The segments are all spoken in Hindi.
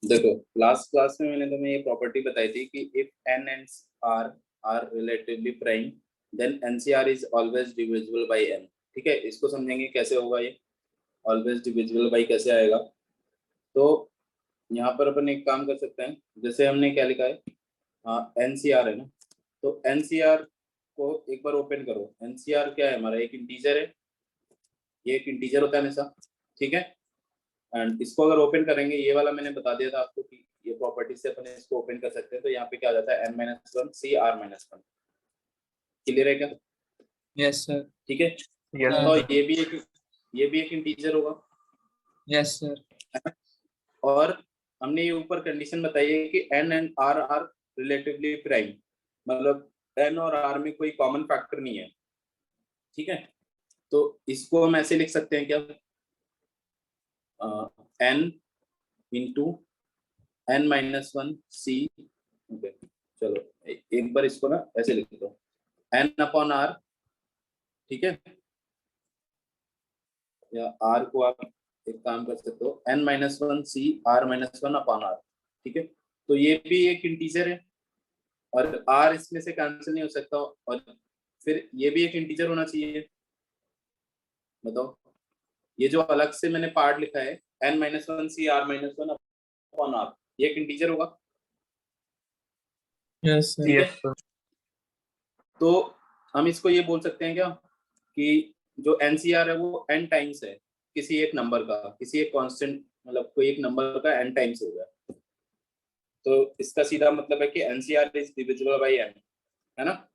देखो लास्ट क्लास में मैंने तुम्हें ये प्रॉपर्टी बताई थी कि if n and r are relatively prime then NCR is always divisible by n. ठीक है, इसको समझेंगे कैसे होगा ये ऑलवेज डिविजिबल बाय कैसे आएगा। तो यहाँ पर अपन एक काम कर सकते हैं, जैसे हमने क्या लिखा है एनसीआर है ना, तो एनसीआर को एक बार ओपन करो। एनसीआर क्या है हमारा, एक इंटीजर है, ये एक इंटीजर होता है हमेशा। ठीक है, एंड इसको अगर ओपन करेंगे, ये वाला मैंने बता दिया था आपको कि ये प्रॉपर्टी से अपन इसको ओपन कर सकते हैं। तो यहाँ पे क्या आ जाता है n-1 C R minus one. Clear है क्या? Yes sir. ठीक है, यस तो ये भी एक इंटीजर होगा। Yes sir. और हमने ये ऊपर कंडीशन बताई है कि n and r are relatively prime, मतलब n और r में कोई कॉमन फैक्टर नहीं है। ठीक है, तो इसको हम ऐसे लिख सकते हैं क्या, n इंटू n-1 सी। ओके, चलो एक बार इसको ना ऐसे लिख दो, n अपॉन r। ठीक है, या r को आप एक काम कर सकते हो n-1 सी r-1 अपॉन r। ठीक है, तो ये भी एक इंटीजर है और r इसमें से कैंसिल नहीं हो सकता, और फिर ये भी एक इंटीजर होना चाहिए। बताओ, ये जो अलग से मैंने पार्ट लिखा है n-1 सी r-1 अपॉन r, ये एक इंटीजर होगा। Yes sir. ठीक है, सर। तो हम इसको ये बोल सकते हैं क्या कि जो एनसीआर है वो n टाइम्स है किसी एक नंबर का, किसी एक कांस्टेंट, मतलब कोई एक नंबर का n टाइम्स हो गया। तो इसका सीधा मतलब है कि NCR is divisible by n, है ना।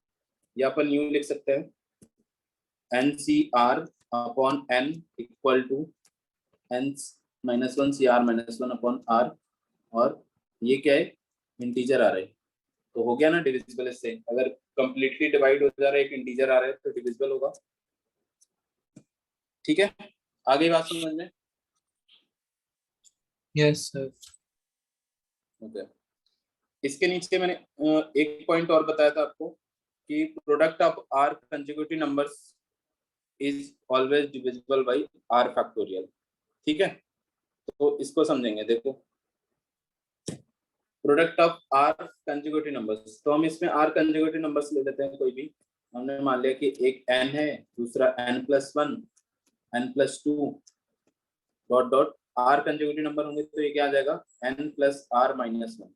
या अपन यूं लिख सकते हैं NCR upon n equal to n-1 CR-1 upon r, और ये क्या है, इंटीजर आ रहा है। तो हो गया ना डिविजिबल इससे। अगर कंप्लीटली डिवाइड हो जा रहा है, एक इंटीजर आ रहा है, तो डिविजिबल होगा। ठीक है, आगे बात समझ में? Yes sir. ओके, इसके नीचे मैंने एक पॉइंट और बताया था आपको कि product of r consecutive numbers is always divisible by r factorial. ठीक है, तो इसको समझेंगे। देखो, product of r consecutive numbers, तो हम इसमें आर कंसेक्यूटिव नंबर्स ले लेते हैं कोई भी। हमने मान लिया कि एक n है, दूसरा n+1 n+2 dot dot are consecutive number होंगे, तो ये क्या आ जाएगा n+r-1।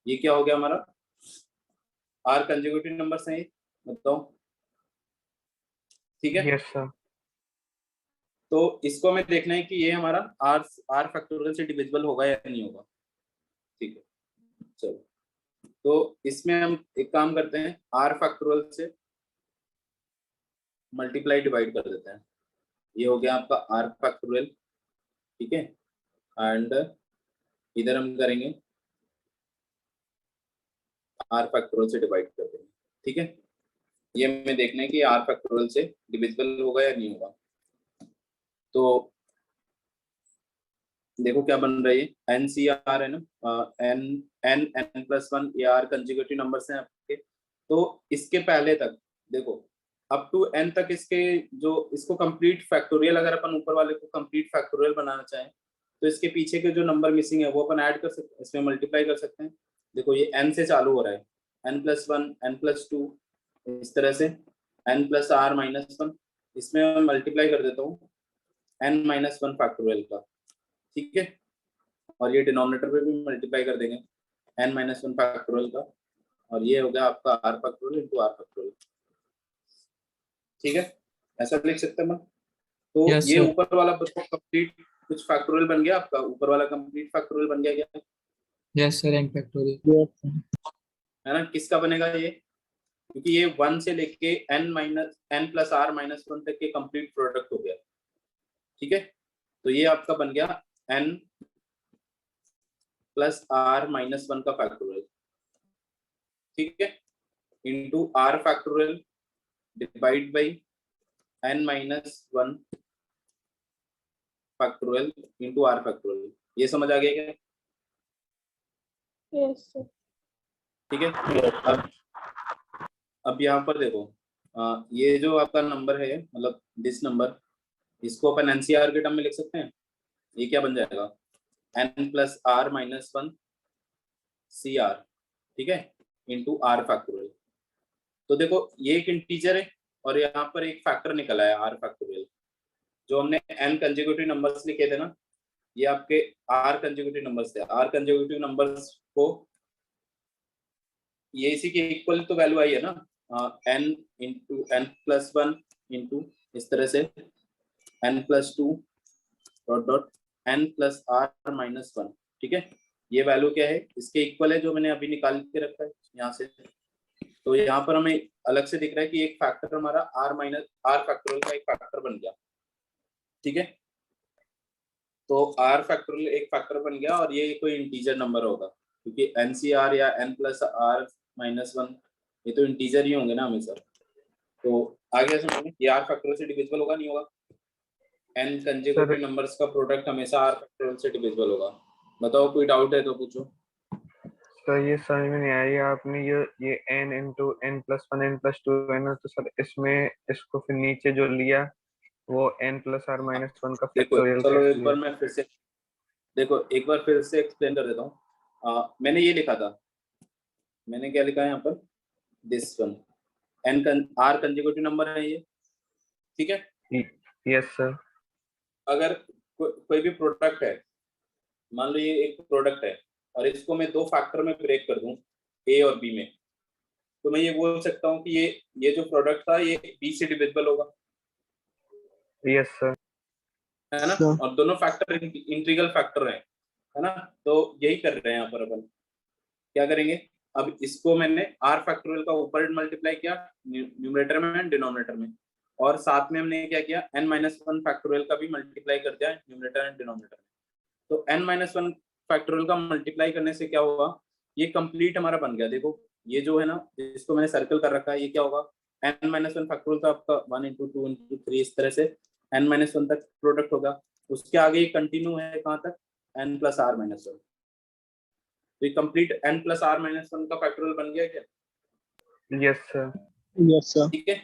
ये क्या हो गया हमारा, आर कंसेक्यूटिव नंबर्स हैं ये, बताओ। ठीक है, यस सर। तो इसको हमें देखना है कि ये हमारा आर आर फैक्टोरियल से डिविजिबल होगा या नहीं होगा। ठीक है, चलो, तो इसमें हम एक काम करते हैं, आर फैक्टोरियल से मल्टीप्लाई डिवाइड कर देते हैं। ये हो गया आपका आर फैक्टोरियल। ठीक है, एंड इधर हम करेंगे आर फैक्टोरियल से डिवाइड कर देंगे। ठीक है, ये हमें देखना है कि आर फैक्टोरियल से डिविजिबल होगा या नहीं होगा। तो देखो क्या बन रही है, एनसीआर है ना, एन n+1 ये आर कंसेक्यूटिव नंबर्स हैं आपके। तो इसके पहले तक देखो, अप टू n तक इसके जो इसको कंप्लीट फैक्टोरियल, अगर अपन ऊपर वाले को कंप्लीट फैक्टोरियल बनाना चाहें, तो इसके पीछे के जो नंबर मिसिंग है वो अपन ऐड कर सकते हैं, इसमें मल्टीप्लाई कर सकते हैं। देखो ये n से चालू हो रहा है, n+1 n+2, इस तरह से n+r-1, इसमें मैं मल्टीप्लाई कर देता हूँ n-1 फैक्टोरियल का। ठीक है, और ये डिनोमिनेटर पे भी मल्टीप्लाई कर देंगे n-1 फैक्टोरियल का, और ये हो गया आपका r factorial into r factorial. ठीक है, ऐसा लिख सकते हैं। तो यस ये सर। ऊपर वाला कंप्लीट कुछ फैक्टोरियल बन गया आपका, ऊपर वाला कंप्लीट फैक्टोरियल बन गया क्या, यस सर, n फैक्टोरियल। है ना। किसका बनेगा ये, क्योंकि ये 1 से लेके n+r-1 तक के कंप्लीट प्रोडक्ट हो गया। ठीक है, तो ये आपका बन गया n+r-1 का फैक्टोरियल। ठीक है, into r factorial divide by n-1 factorial into r factorial. ये समझ आ गया क्या? Yes sir. ठीक है, अब यहाँ पर देखो, ये जो आपका नंबर है, मतलब दिस नंबर, इसको अपन एनसीआर के टर्म में लिख सकते हैं। ये क्या बन जाएगा, n plus r minus one C R, ठीक है, इंटू आर फैक्टोरियल। तो देखो ये एक इंटीजर है और यहाँ पर एक फैक्टर निकला है आर फैक्टोरियल। जो हमने n कंसेक्यूटिव नंबर्स लिखे थे ना, ये आपके आर कंसेक्यूटिव नंबर्स थे। आर कंसेक्यूटिव नंबर्स को ये इसी के इक्वल तो वैल्यू आई है ना, n into n plus one into इस तरह से n plus two dot dot n plus r minus one, ठीक है। ये वैल्यू क्या है, इसके इक्वल है जो मैंने अभी निकाल के रखा है यहाँ से। तो यहाँ पर हमें अलग से दिख रहा है कि एक फैक्टर हमारा आर माइनस आर फैक्टोरियल का एक फैक्टर बन गया, ठीक है। तो आर फैक्टोरियल एक फैक्टर बन गया और ये कोई इंटीजर नंबर होगा, क्योंकि एनसीआर या n plus r minus one ये तो इंटीजर ही होंगे ना हमेशा। तो आगे समझेंगे ये आर फैक्टोरियल से डिविजिबल होगा नहीं होगा? n कंसेक्यूटिव नंबर्स का प्रोडक्ट हमेशा आर फैक्टोरियल से डिविजिबल होगा। बताओ, कोई डाउट है तो पूछो। सर ये समझ में नहीं आई, आपने ये n into n plus one n plus to है ना, तो सर इसमें इसको फिर नीचे जो लिया वो n plus r minus one का देखो फैक्टोरियल चलो कैसे एक बार लिया? मैं फिर से देखो एक बार फिर से एक्सप्लेन कर देता हूँ। मैंने ये लिखा था, मैंने क्या लिखा है यहाँ पर, this one r consecutive number है ये, ठीक है। Yes sir. अगर कोई भी प्रोडक्ट है, मान लो ये एक प्रोडक्ट है और इसको मैं दो फैक्टर में ब्रेक कर दूं, ए और बी में, तो मैं ये बोल सकता हूँ कि ये जो प्रोडक्ट था ये बी से डिविजिबल होगा, यस सर। है ना। और दोनों फैक्टर इंटीग्रल फैक्टर है ना। तो यही कर रहे हैं यहाँ पर अपन। क्या करेंगे, अब इसको मैंने आर फैक्टोरियल का ऊपर मल्टीप्लाई किया न्यूमरेटर में डिनोमिनेटर में, और साथ में हमने क्या किया n माइनस वन फैक्टोरियल का भी मल्टीप्लाई कर दिया न्यूमरेटर एंड डिनोमिनेटर में। तो n माइनस वन फैक्टोरियल का मल्टीप्लाई करने से क्या होगा, ये कंप्लीट हमारा बन गया। देखो ये जो है ना, जिसको मैंने सर्कल कर रखा है, ये क्या होगा, n माइनस वन फैक्टोरियल का आपका one into two into three, इस तरह से n माइनस वन तक प्रोडक्ट होगा। उसके आगे ये कंटिन्यू है कहाँ तक, n plus r minus one. तो ये complete n plus r minus one का फैक्टोरियल बन गया क्या? Yes sir. Yes sir. ठीक है,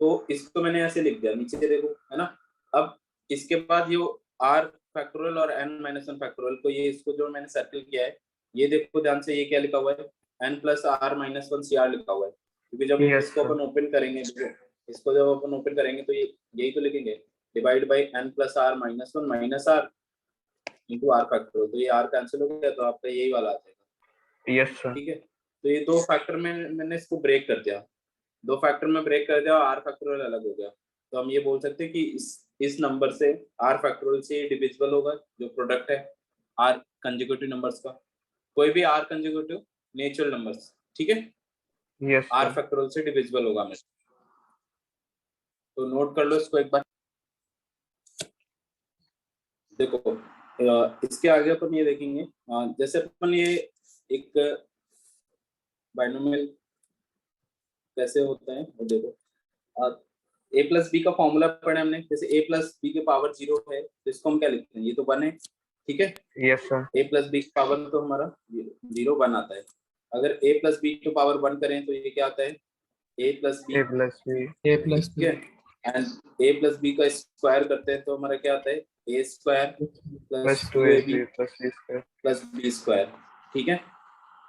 तो इसको मैंने ऐसे लिख दिया, नीचे देखो, है ना। अब इसके बाद ये r फैक्टोरियल और n माइनस वन फैक्टोरियल को, ये इसको जो मैंने सर्कल किया है, ये देखो ध्यान से, ये क्या लिखा हुआ है, n plus r minus one C R लिखा हुआ है। क्योंकि जब Yes, इसको अपन ओपन करेंगे, इसको जब अपन ओपन करेंगे तो ये यही तो लिखेंगे, divide by n plus r minus one minus r into r factorial. तो ये r कैंसिल हो गया, तो आपका यही वाला आ जाएगा। Yes sir. ठीक है, तो ये दो फैक्टर में मैंने इसको ब्रेक कर दिया, दो फैक्टर में ब्रेक कर दिया और आर फैक्टोरियल अलग हो गया। तो हम ये बोल सकते हैं कि इस नंबर से आर फैक्टोरियल से डिविजिबल होगा जो प्रोडक्ट है आर कंसेक्यूटिव नंबर्स का, कोई भी आर कंसेक्यूटिव नेचुरल नंबर्स, ठीक है, यस आर सर। फैक्टोरियल से डिविजिबल होगा हमें। तो नोट कर लो इसको एक बार। देखो इसके आगे अपन ये देखेंगे, जैसे अपन ये एक बाइनोमियल कैसे होता है वो देखो, ए प्लस बी का फॉर्मूला पढ़े हमने। जैसे ए प्लस बी के पावर जीरो है तो इसको हम क्या लिखते हैं, ये तो वन है, ठीक है। Yes sir. A plus B का पावर तो हमारा जीरो वन आता है। अगर A plus B to power one करें तो ये क्या आता है, A plus B, A plus B. A plus ठीक है। एंड ए प्लस बी का स्क्वायर करते हैं तो हमारा क्या आता है, A square plus plus two two A A B B plus B square plus B square, ठीक है।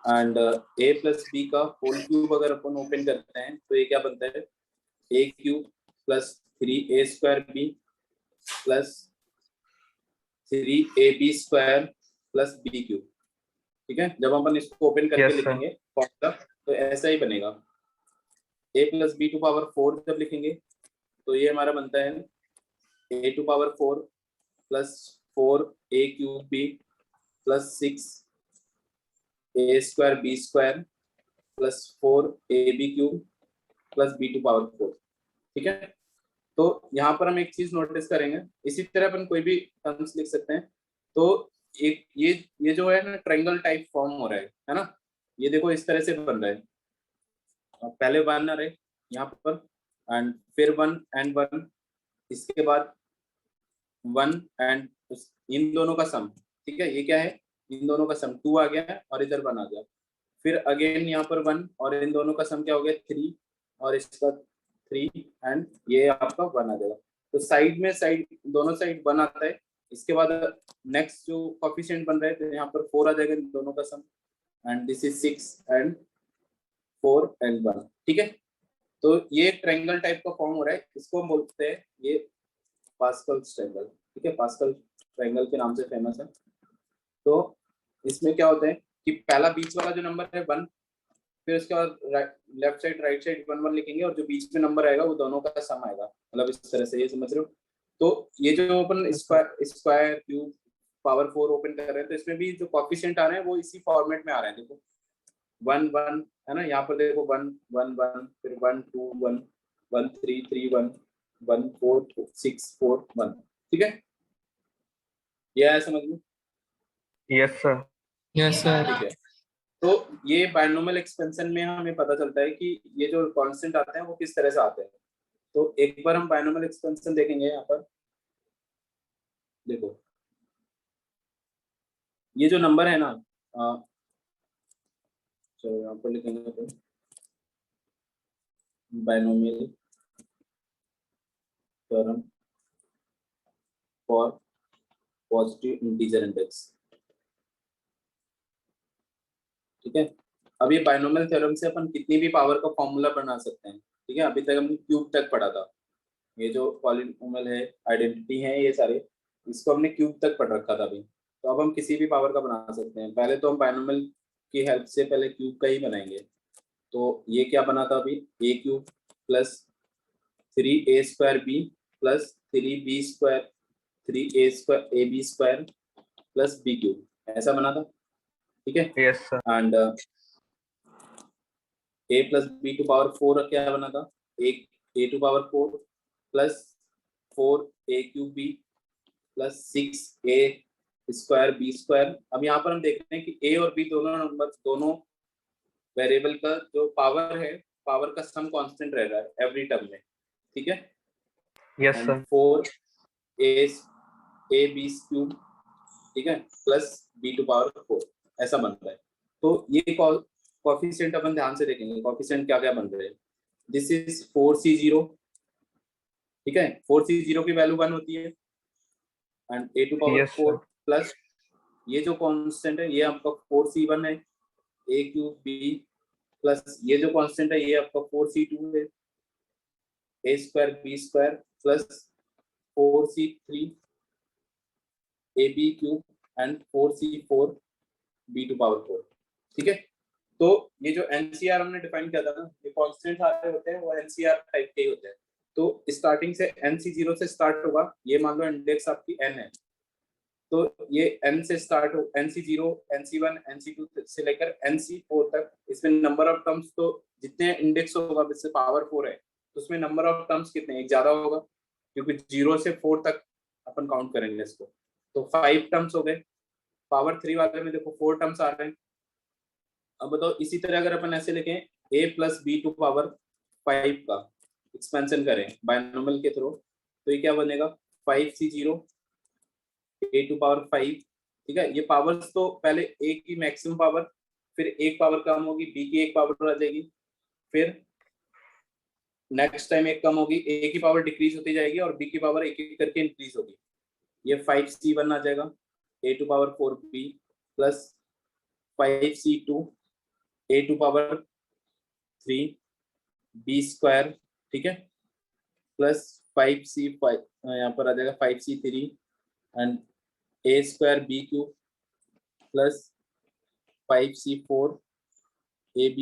एंड ए प्लस बी का होल क्यूब अगर अपन ओपन करते हैं तो ये क्या बनता है, A cube plus three A square B plus three A B square plus B cube, ठीक है। जब अपन इसको ओपन करके Yes, sir. लिखेंगे फॉर्मूला तो ऐसा ही बनेगा। A plus B to power four जब लिखेंगे तो ये हमारा बनता है A to power four plus four A cube B plus six A square B square plus four A B cube plus B to power four, ठीक है। तो यहाँ पर हम एक चीज नोटिस करेंगे, इसी तरह अपन कोई भी टर्म्स लिख सकते हैं। तो एक ये जो है ना ट्रायंगल टाइप फॉर्म हो रहा है ना। ये देखो इस तरह से बन रहा है, पहले वन आ रहे यहाँ पर एंड फिर वन एंड वन, इसके बाद वन एंड इन दोनों का सम, ठीक है। ये क्या है, इन दोनों का सम टू आ गया और इधर वन आ गया, फिर अगेन यहाँ पर वन और इन दोनों का सम क्या हो गया थ्री और इसका थ्री एंड ये आपका वन आ जाएगा। तो साइड में साइड दोनों साइड वन आता है इसके बाद नेक्स्ट जो कोफिशिएंट बन रहे हैं तो यहाँ पर 4 आ जाएगा इन दोनों का sum, and this is 6 and 4 and 1। ठीक है, तो ये ट्रायंगल टाइप का फॉर्म हो रहा है, इसको हम बोलते हैं ये पास्कल्स ट्रायंगल। ठीक है, पास्कल ट्रायंगल के नाम से फेमस है। तो इसमें क्या होता है कि पहला बीच वाला जो नंबर है 1, फिर उसके बाद लेफ्ट साइड राइट साइड 1 1 लिखेंगे और जो बीच में नंबर आएगा वो दोनों का सम आएगा, मतलब इस तरह से, ये समझ रहे हो। तो ये जो अपन स्क्वायर क्यूब पावर 4 ओपन कर रहे हैं तो इसमें भी जो कोफिशिएंट आ रहे हैं वो इसी फॉर्मेट में आ रहे हैं। देखो 1 1 है ना, यहाँ पर देखो 1 1 1, फिर 1 2 1 1 3 3 1 1 4 6 4 1। ठीक है, ये है समझ में? Yes sir. Yes, sir. ठीक है, तो ये बायनोमियल एक्सपेंशन में हमें पता चलता है कि ये जो कांस्टेंट आते हैं वो किस तरह से आते हैं। तो एक बार हम बायनोमियल एक्सपेंशन देखेंगे यहाँ पर। देखो ये जो नंबर है ना, चलो यहाँ पर लिखेंगे तो binomial theorem for positive integer index. ठीक है, अब ये बायनोमियल थ्योरम से अपन कितनी भी पावर का फॉर्मूला बना सकते हैं। ठीक है, अभी तक हमने क्यूब तक पढ़ा था, ये जो पॉलिनोमियल है, आइडेंटिटी है, ये सारे इसको हमने क्यूब तक पढ़ रखा था अभी। तो अब हम किसी भी पावर का बना सकते हैं। पहले तो हम बायनोमियल की हेल्प से पहले क्यूब का ही बनाएंगे। तो ये क्या बना था अभी, A cube plus 3a square B plus 3b square 3a स्क्वायर A B square plus B cube, ऐसा बना था। ठीक है, yes sir. And a plus B to power 4 क्या बना था, a to power 4 plus 4a cube B plus 6a square B square. अब यहाँ पर हम देखते हैं कि a और b दोनों नंबर, दोनों वेरिएबल का जो पावर है, पावर का सम कांस्टेंट रह रहा है एवरी टर्म में। ठीक है, yes sir. 4a b cube, ठीक है, प्लस b टू पावर 4, ऐसा बन रहा है। तो ये कोफिशिएंट अपन ध्यान से देखेंगे, कोफिशिएंट क्या क्या बन रहे हैं। दिस इज 4c0, ठीक है, 4c0 की वैल्यू 1 होती है, and a to power Yes, 4 sir. Plus ये जो कांस्टेंट है ये आपका 4c1 है, a क्यूब b प्लस ये जो कांस्टेंट है ये आपका 4c2 है, a square b square plus 4c3 ab cube and 4c4 b to power 4। ठीक है, तो ये जो एनसीआर हमने डिफाइन किया था ना, ये कांस्टेंट सारे होते हैं वो एनसीआर टाइप के ही होते हैं। तो स्टार्टिंग से NC0 से स्टार्ट होगा, ये मान लो इंडेक्स आपकी n है, तो ये n से स्टार्ट हो, NC0 NC1 NC2 से लेकर NC4 तक, इसमें नंबर ऑफ टर्म्स तो जितने इंडेक्स होगा जिससे पावर 4 है तो उसमें नंबर ऑफ टर्म्स कितने, एक ज्यादा होगा क्योंकि 0 से 4 तक अपन काउंट करेंगे इसको, तो 5 टर्म्स हो गए। पावर 3 वाले में देखो 4 टर्म्स आ रहे हैं। अब बताओ इसी तरह अगर अपन ऐसे लिखें a plus B to power 5 का एक्सपेंशन करें बायनोमियल के थ्रू, तो ये क्या बनेगा 5c0 a टू पावर 5। ठीक है, ये पावर्स तो पहले a की मैक्सिमम पावर, फिर एक पावर कम होगी b की एक पावर आ जाएगी, फिर नेक्स्ट टाइम एक कम होगी, a की पावर डिक्रीज होती जाएगी और b की पावर एक एक करके इंक्रीज होगी। ये 5c1 आ जाएगा a to power 4b plus 5c2 a to power 3 b square, ठीक है, प्लस 5c5 यहाँ पर आ जाएगा 5c3 and a square b cube plus 5c4 ab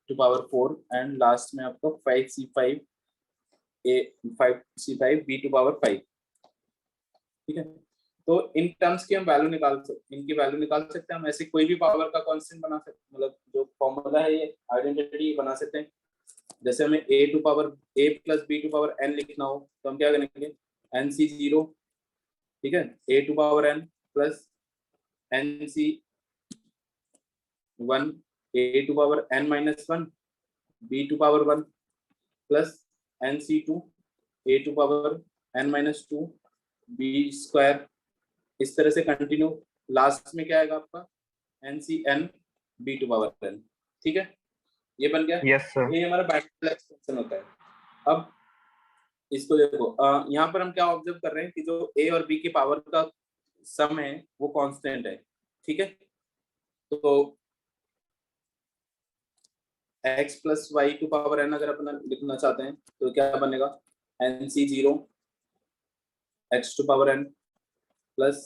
to power 4 and last में आपको 5c5 b टू पावर 5। ठीक है, तो इन टर्म्स की हम वैल्यू निकाल सकते, इनकी वैल्यू निकाल सकते हैं हम, ऐसे कोई भी पावर का कांस्टेंट बना सकते, मतलब जो फॉर्मूला है ये आइडेंटिटी बना सकते हैं। जैसे हमें a to power a plus b to power n लिखना हो तो हम क्या करेंगे NC0, ठीक है, a to power n plus NC1 a to power n minus 1 b to power 1 plus NC2 a to power n minus 2 b square, इस तरह से कंटिन्यू, लास्ट में क्या आएगा आपका NCn b to power n। ठीक है, ये बन गया। Yes, sir. ये हमारा बायनोमियल एक्सपेंशन होता है। अब इसको देखो यहाँ पर हम क्या ऑब्जर्व कर रहे हैं कि जो a और b की पावर का सम है वो कांस्टेंट है, ठीक है। तो x plus y to power n अगर अपना लिखना चाहते हैं तो क्या बनेगा, nc0 x to power n plus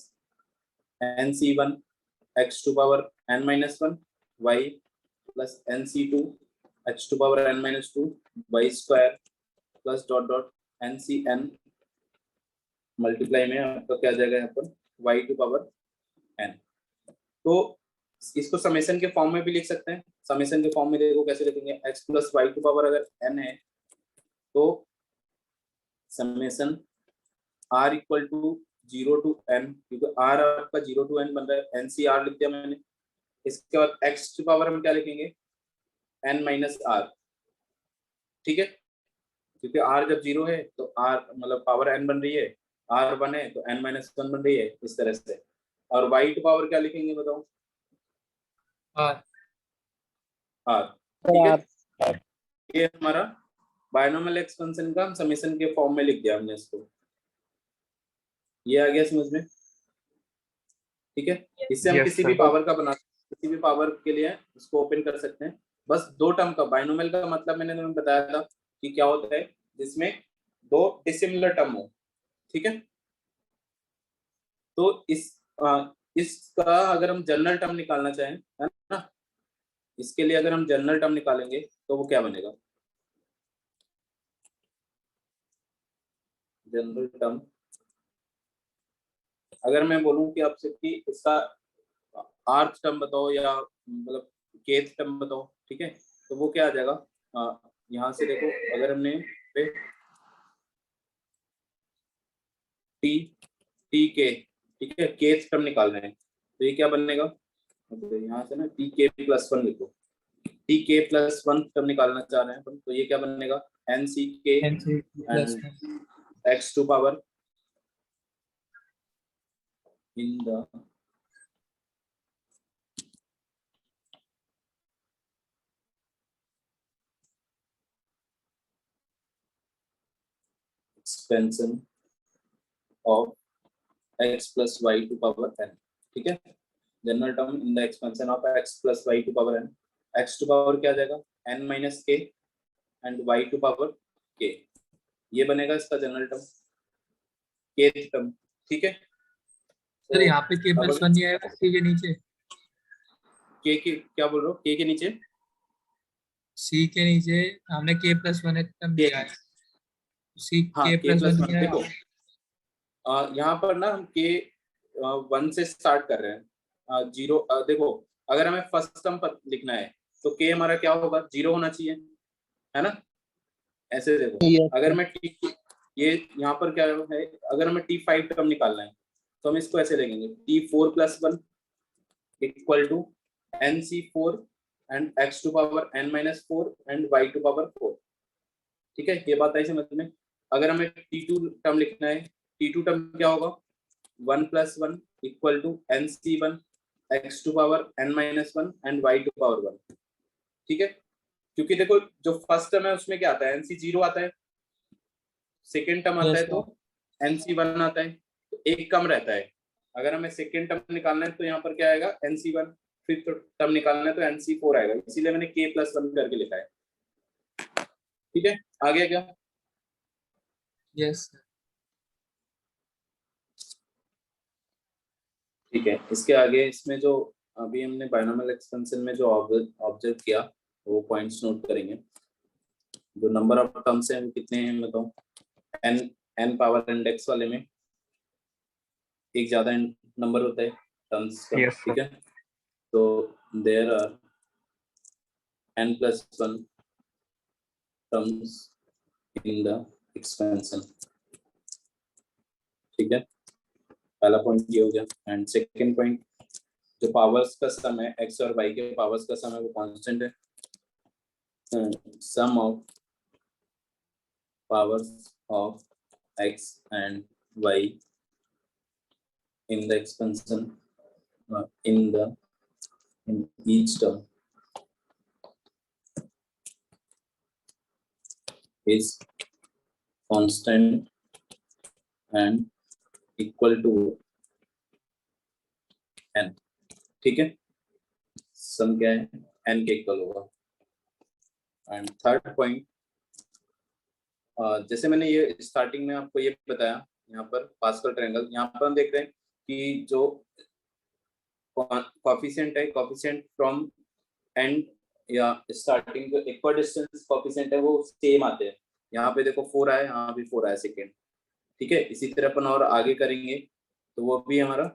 nc1 x to power n minus 1 y plus nc2 x to power n minus 2 y square plus dot dot ncn multiply में आपका क्या आ जाएगा यहाँ पर y टू पावर n। तो इसको समेशन के फॉर्म में भी लिख सकते हैं। समेशन के फॉर्म में देखो कैसे लिखेंगे, x plus y to power अगर n है तो summation r equal to 0 to n, क्योंकि r आपका 0 टू n बन रहा है, ncr लिख दिया मैंने। इसके बाद x टू पावर हम क्या लिखेंगे, n माइनस r, ठीक है, क्योंकि r जब 0 है तो r मतलब पावर n बन रही है, r 1 है तो n माइनस 1 बन रही है, इस तरह से। और y टू पावर क्या लिखेंगे बताओ, r r, ठीक है। ये हमारा बायनोमियल एक्सपेंशन का हम समेशन के फॉर्म में लिख दिया हमने इसको, ये आ गया समझ में, ठीक है। इससे हम Yes, किसी भी sir. पावर का बना, किसी भी पावर के लिए इसको ओपन कर सकते हैं। बस दो टर्म का, बायनोमियल का मतलब मैंने तुम्हें बताया था कि क्या होता है, जिसमें दो डिसिमिलर टर्म हो, ठीक है। तो इसका अगर हम जनरल टर्म निकालना चाहें, है ना, इसके लिए अगर हम जनरल टर्म निकालेंगे तो वो क्या बनेगा, जनरल टर्म अगर मैं बोलूं कि आपसे कि इसका आर्थ टर्म बताओ या मतलब केथ टर्म बताओ, ठीक है, तो वो क्या आ जाएगा, यहाँ से देखो अगर हमने टी टी के, ठीक है, केथ टर्म निकाल रहे हैं तो ये क्या बनेगा, मतलब यहाँ से ना टी के प्लस 1 लिखो, टी के प्लस 1 टर्म निकालना चाह रहे हैं अपन, तो ये क्या बनेगा, N C k nc plus and x to power in the expansion of x plus y to power n, ठीक है। General term in the expansion of x plus y to power n, x to power क्या आ जाएगा, n minus k and y to power k, ये बनेगा इसका जनरल टर्म, k टर्म, ठीक है। सर यहाँ पे k अब plus 1 नहीं आएगा c के नीचे, k के क्या बोल रहे हो, k के नीचे, c के नीचे हमने k plus 1 टर्म दिया है, c हाँ k k plus 1 प्लस नहीं 1 आएगा। देखो, यहाँ पर ना हम k 1 से स्टार्ट कर रहे हैं, जीरो, देखो अगर हमें फर्स्ट टर्म पर लिखना है तो k हमारा क्या होगा, 0 होना चाहिए, है ना। ऐसे देखो अगर मैं t, ये यहाँ पर क्या है, अगर हमें t5 टर्म निकालना है तो हम इसको ऐसे लिखेंगे, t4 plus 1 equal to nc4 and x to power n minus 4 and y to power 4, ठीक है, ये बात आई समझ में। अगर हमें t2 टर्म लिखना है, t2 टर्म क्या होगा, 1 plus 1 equal to nc1 x to power n minus 1 and y to power 1, ठीक है। क्योंकि देखो जो फर्स्ट टर्म है उसमें क्या आता है, nc0 आता है, सेकेंड टर्म आता Yes, है तो nc1 आता है, तो एक कम रहता है। अगर हमें सेकेंड टर्म निकालना है तो यहाँ पर क्या आएगा, nc1, फिफ्थ टर्म निकालना है तो nc4 आएगा, इसीलिए मैंने k प्लस 1 करके लिखा है, ठीक है। आगे क्या, yes sir. ठीक है। इसके आगे इसमें जो अभी हमने बायनोमियल एक्सपेंशन में जो ऑब्जर्व किया वो पॉइंट्स नोट करेंगे। जो नंबर ऑफ टर्म्स हैं वो कितने हैं बताओ, n पावर इंडेक्स वाले में एक ज्यादा नंबर होता है टर्म्स का, Yes, ठीक है। तो देयर आर n प्लस 1 टर्म्स इन द एक्सपेंशन, ठीक है। पहला पॉइंट ये हो गया। एंड सेकंड पॉइंट, जो पावर्स का सम है, x और y के पावर्स का सम है वो कांस्टेंट है, sum of powers of x and y in the expansion in each term is constant and equal to n, ठीक है, सम क्या है, n के इक्वल होगा। एंड थर्ड पॉइंट, जैसे मैंने ये स्टार्टिंग में आपको ये बताया, यहाँ पर पास्कल ट्रायंगल, यहाँ पर हम देख रहे हैं कि जो कोफिशिएंट है, कोफिशिएंट फ्रॉम एंड या स्टार्टिंग जो इक्वल डिस्टेंस कोफिशिएंट है वो सेम आते हैं। यहाँ पे देखो 4 आया, यहाँ भी 4 आया सेकेंड, ठीक है। इसी तरह अपन और आगे करेंगे तो वो भी हमारा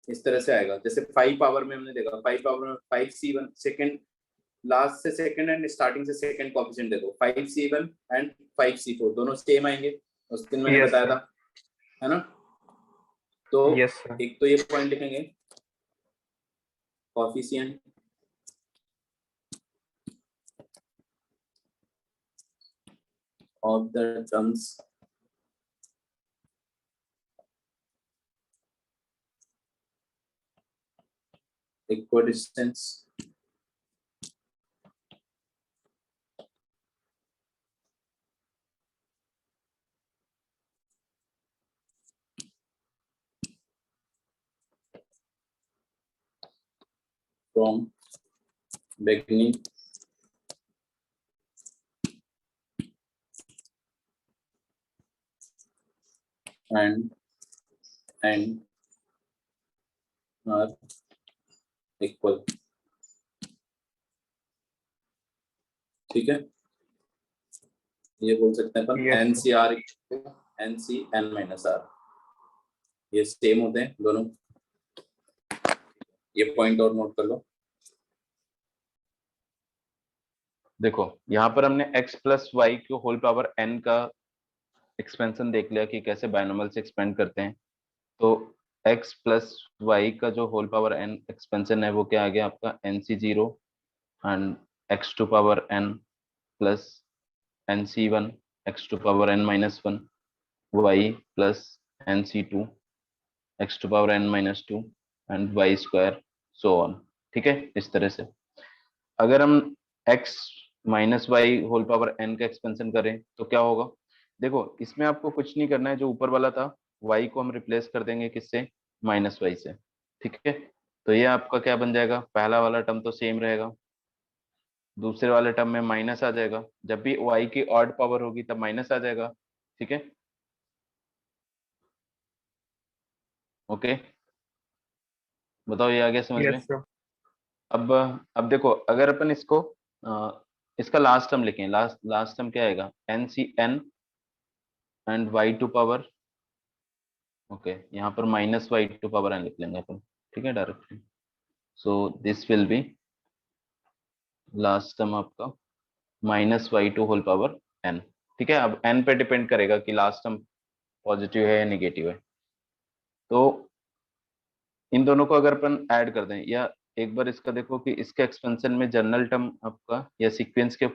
इस तरह से आएगा। जैसे 5 पावर में हमने देखा, 5 पावर में 5c1 सेकेंड, लास्ट से सेकेंड एंड स्टार्टिंग से सेकेंड कोफिशिएंट देखो, 5c1 एंड 5c4 दोनों सेम आएंगे, उस दिन मैंने Yes, बताया sir. था, है ना। तो Yes, sir. एक तो ये पॉइंट लिखेंगे coefficient of the terms equidistance from beginning and end are equal, ठीक है। ये बोल सकते हैं अपन Yes, n sir. C R N C N minus R, ये सेम होते हैं दोनों। ये पॉइंट और नोट कर लो। देखो यहाँ पर हमने x प्लस वाई को होल पावर n का एक्सपेंशन देख लिया कि कैसे बायनोमियल से एक्सपेंड करते हैं। तो x प्लस वाई का जो होल पावर n एक्सपेंशन है वो क्या आ गया आपका nc0 and x to power n plus nc1 x to power n minus 1 y plus nc2 x to power n minus 2 and y square so on, ठीक है। इस तरह से अगर हम x minus y whole power n का एक्सपेंशन करें तो क्या होगा, देखो इसमें आपको कुछ नहीं करना है, जो ऊपर वाला था y को हम रिप्लेस कर देंगे किससे, माइनस वाई से, ठीक है। तो ये आपका क्या बन जाएगा, पहला वाला टर्म तो सेम रहेगा, दूसरे वाले टर्म में माइनस आ जाएगा, जब भी y की ऑड पावर होगी तब माइनस आ जाएगा, ठीक है। ओके, बताओ ये आ गया समझ में। Yes, sir. अब देखो अगर अपन इसको इसका लास्ट टर्म लिखें, लास्ट टर्म क्या आएगा, N C N and Y to power, okay यहाँ पर minus Y to power N लिख लेंगे अपन, ठीक है directly. So this will be last term आपका minus Y to whole power N, ठीक है। अब एन पे डिपेंड करेगा कि लास्ट टर्म पॉजिटिव है या निगेटिव है। तो इन दोनों को अगर अपन ऐड कर दें, या एक बार इसका देखो कि इसके एक्सपेंशन में जनरल टर्म आपका या सीक्वेंस के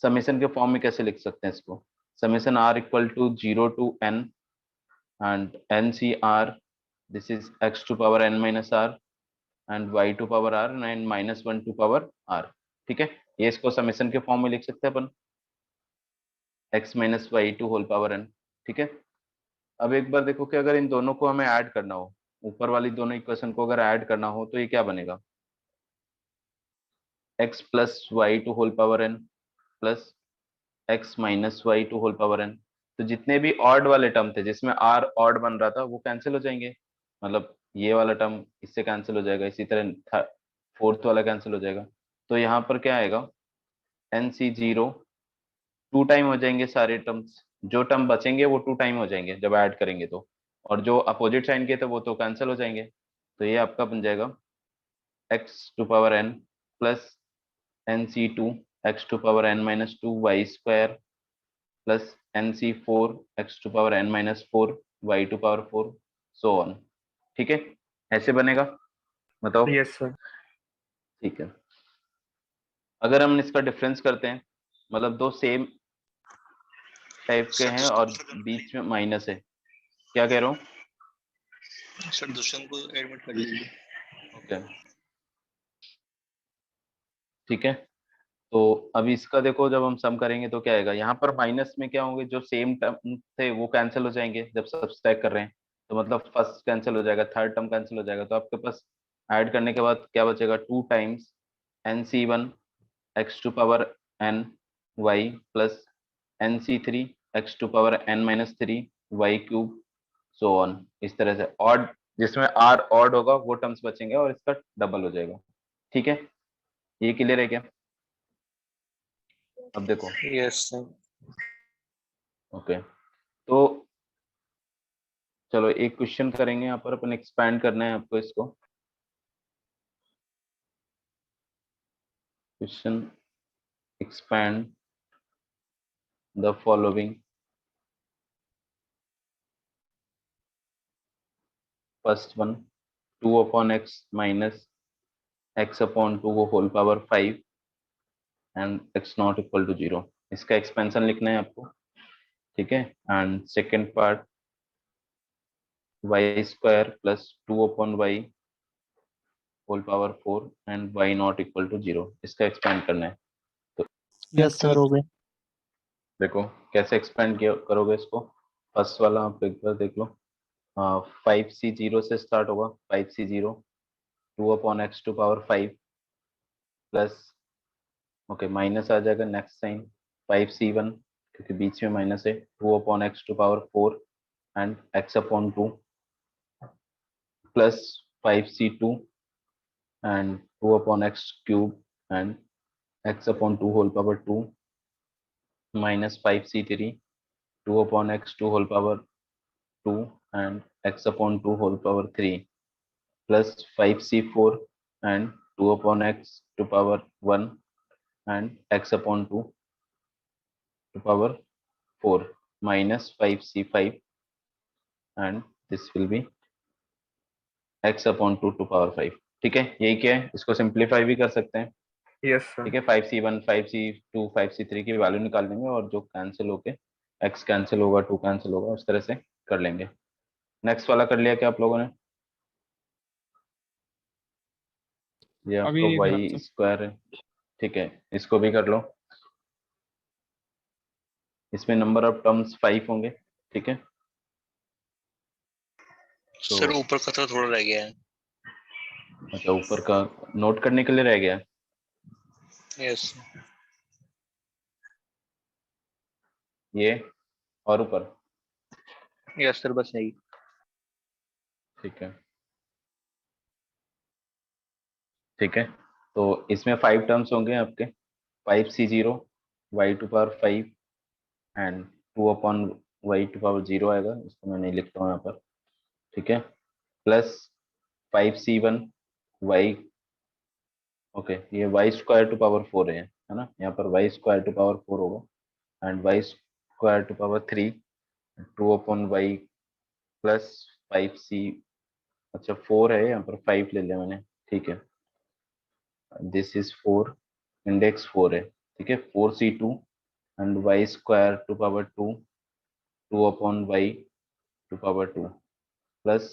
समेशन के फॉर्म में कैसे लिख सकते हैं इसको, summation r equal to 0 to n and NCR, this is x to power n minus r and y to power r and minus 1 to power r, ठीक है। ये इसको समेशन के फॉर्म में लिख सकते हैं अपन, x minus Y to whole power n, ठीक है। अब एक बार देखो कि अगर इन दोनों को हमें ऐड करना हो, ऊपर वाली दोनों इक्वेशन को अगर ऐड करना हो तो ये क्या बनेगा, x plus y to whole power n plus x minus Y to whole power n। तो जितने भी ऑड वाले टर्म थे जिसमें r ऑड बन रहा था वो कैंसिल हो जाएंगे, मतलब ये वाला टर्म इससे कैंसिल हो जाएगा, इसी तरह फोर्थ वाला कैंसिल हो जाएगा। तो यहाँ पर क्या आएगा, nc0 टू टाइम हो जाएंगे सारे टर्म्स, जो टर्म बचेंगे वो टू टाइम हो जाएंगे जब ऐड करेंगे तो, और जो अपोजिट साइन के थे वो तो कैंसिल हो जाएंगे। तो ये आपका बन जाएगा x to power n plus nc2 x to power n minus 2 y square plus nc4 x to power n minus 4 y to power 4 so on, ठीक है। ऐसे बनेगा, बताओ। Yes, sir. ठीक है, अगर हम इसका डिफरेंस करते हैं, मतलब दो सेम टाइप के हैं और बीच में माइनस है, क्या कह रहा हूँ सर, दुष्यंत को एडमिट कर लीजिए। ओके, ठीक है। तो अब इसका देखो जब हम सम करेंगे तो क्या आएगा, यहाँ पर माइनस में क्या होंगे, जो सेम टर्म थे वो कैंसिल हो जाएंगे जब सब्सट्रैक्ट कर रहे हैं, तो मतलब फर्स्ट कैंसिल हो जाएगा, थर्ड टर्म कैंसिल हो जाएगा, तो आपके पास ऐड करने के बाद क्या बचेगा, 2 times nc1 x to power n y plus nc3 x to power n minus 3 y cube so on, इस तरह से ऑड, जिसमें r ऑड होगा वो टर्म्स बचेंगे और इसका डबल हो जाएगा। ठीक है, ये क्लियर है क्या? अब देखो, यस सर। ओके, तो चलो एक क्वेश्चन करेंगे यहाँ पर, अपन एक्सपैंड करना है आपको इसको। Question, expand the following. First one, 2 upon x minus x upon 2 whole power 5 and x not equal to 0, इसका एक्सपेंशन लिखना है आपको। ठीक है, and second part, y square plus 2 upon y whole power 4 and y not equal to 0, इसका एक्सपेंड करना है। तो यस सर हो गए। देखो कैसे एक्सपेंड करोगे इसको। फर्स्ट वाला आप एक बार देख लो, 5c0 से स्टार्ट होगा, 5c0 2 upon x to power 5 plus, okay minus आ जाएगा नेक्स्ट साइन, 5c1 क्योंकि बीच में माइनस है, 2 upon x to power 4 and x upon 2 plus 5c2 and 2 upon x cube and x upon 2 whole power 2 minus 5c3 2 upon x 2 whole power 2 and x upon 2 whole power 3 plus 5c4 and 2 upon x to power 1 and x upon 2 to power 4 minus 5c5 and this will be x upon 2 to power 5। ठीक है, यही क्या है, इसको सिंप्लीफाई भी कर सकते हैं। Yes sir. ठीक है, 5c1 5c2 5c3 की वैल्यू निकाल लेंगे और जो कैंसिल होके x कैंसिल होगा 2 कैंसिल होगा, उस तरह से कर लेंगे। नेक्स्ट वाला कर लिया क्या आप लोगों ने? ये अभी आपका देख रहा y था। स्क्वायर है। ठीक है, इसको भी कर लो, इसमें नंबर ऑफ टर्म्स 5 होंगे। ठीक है, सर ऊपर का तो थोड़ा रह गया है। अच्छा ऊपर का नोट करने के लिए रह गया। यस ये और ऊपर, यस सर बस यही। ठीक है, ठीक है, तो इसमें 5 टर्म्स होंगे आपके, 5c0 y to power 5 and 2 upon y to power 0 आएगा, इसको मैं नहीं लिखता हूँ यहाँ पर। ठीक है, प्लस 5c1 y, ओके ये y स्क्वायर टू पावर 4 है ना, यहाँ पर y स्क्वायर टू पावर 4 होगा and y square to power 3 2 upon y plus 5c, अच्छा 4 है यहाँ पर, 5 ले लिया मैंने। ठीक है, दिस इज 4, इंडेक्स 4 है। ठीक है, 4c2 and y square to power 2 2 upon y to power 2 plus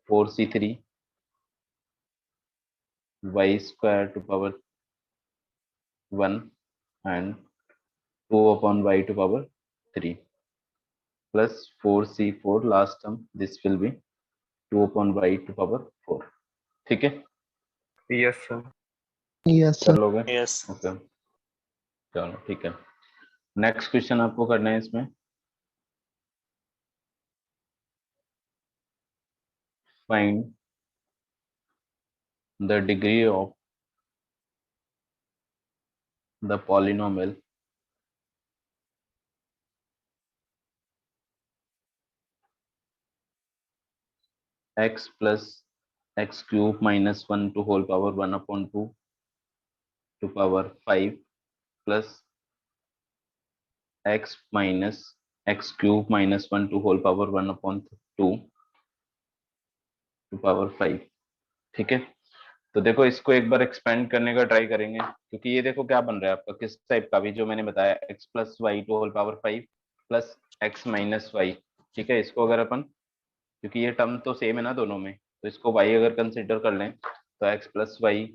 4c3 y square to power 1 and 2 upon y to power 3 plus 4c4 last term, this will be 2 upon y to power 4। ठीक है, यस सर। यस कर सर। लोगे? यस ओके, चलो ठीक है, नेक्स्ट क्वेश्चन आपको करना है इसमें। Find the degree of the polynomial x plus x cube minus 1 to whole power 1 upon 2 to power 5 plus x minus x cube minus 1 to whole power 1 upon 2 to power 5। ठीक है, तो देखो इसको एक बार एक्सपेंड करने का ट्राई करेंगे, क्योंकि ये देखो क्या बन रहा है आपका, किस टाइप का भी जो मैंने बताया, x plus y to whole power 5 plus x minus y. ठीक है, इसको अगर अपन, क्योंकि ये टर्म तो सेम है ना दोनों में, तो इसको y अगर कंसिडर कर लें तो x plus y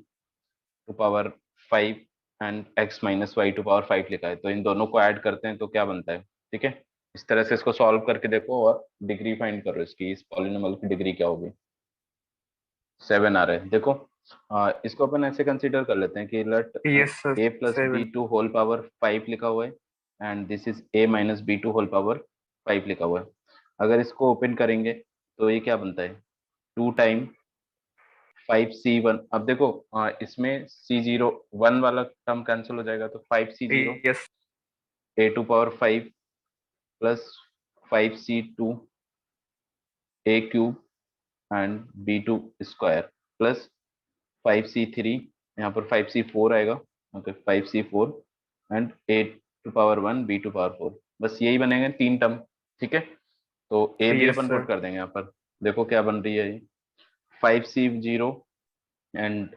to power 5 and x minus Y to power 5 लिखा है, तो इन दोनों को ऐड करते हैं तो क्या बनता है। ठीक है, इस तरह से इसको सॉल्व करके देखो और डिग्री फाइंड करो इसकी, इस पॉलिनोमियल की डिग्री क्या होगी। 7 आ रहा है। देखो इसको अपन ऐसे कंसीडर कर लेते हैं कि let Yes, sir. a plus 7. b2 whole power 5 लिखा हुआ है and this is a minus b2 whole power 5 लिखा हुआ है। अगर इसको ओपन करेंगे तो ये क्या बनता है, 2 टाइम 5c1। अब देखो इसमें c0 1 वाला टर्म कैंसिल हो जाएगा, तो 5c0 Yes. a to power 5 plus 5c2 a cube and b2 square plus 5c3, यहाँ पर 5c4 आएगा, okay 5c4 and a to power 1 b to power 4। बस यही बनेंगे 3 टर्म, ठीक है। तो a भी Yes, अपन sir. पुट कर देंगे यहाँ पर। देखो क्या बन रही है ये, 5c0 and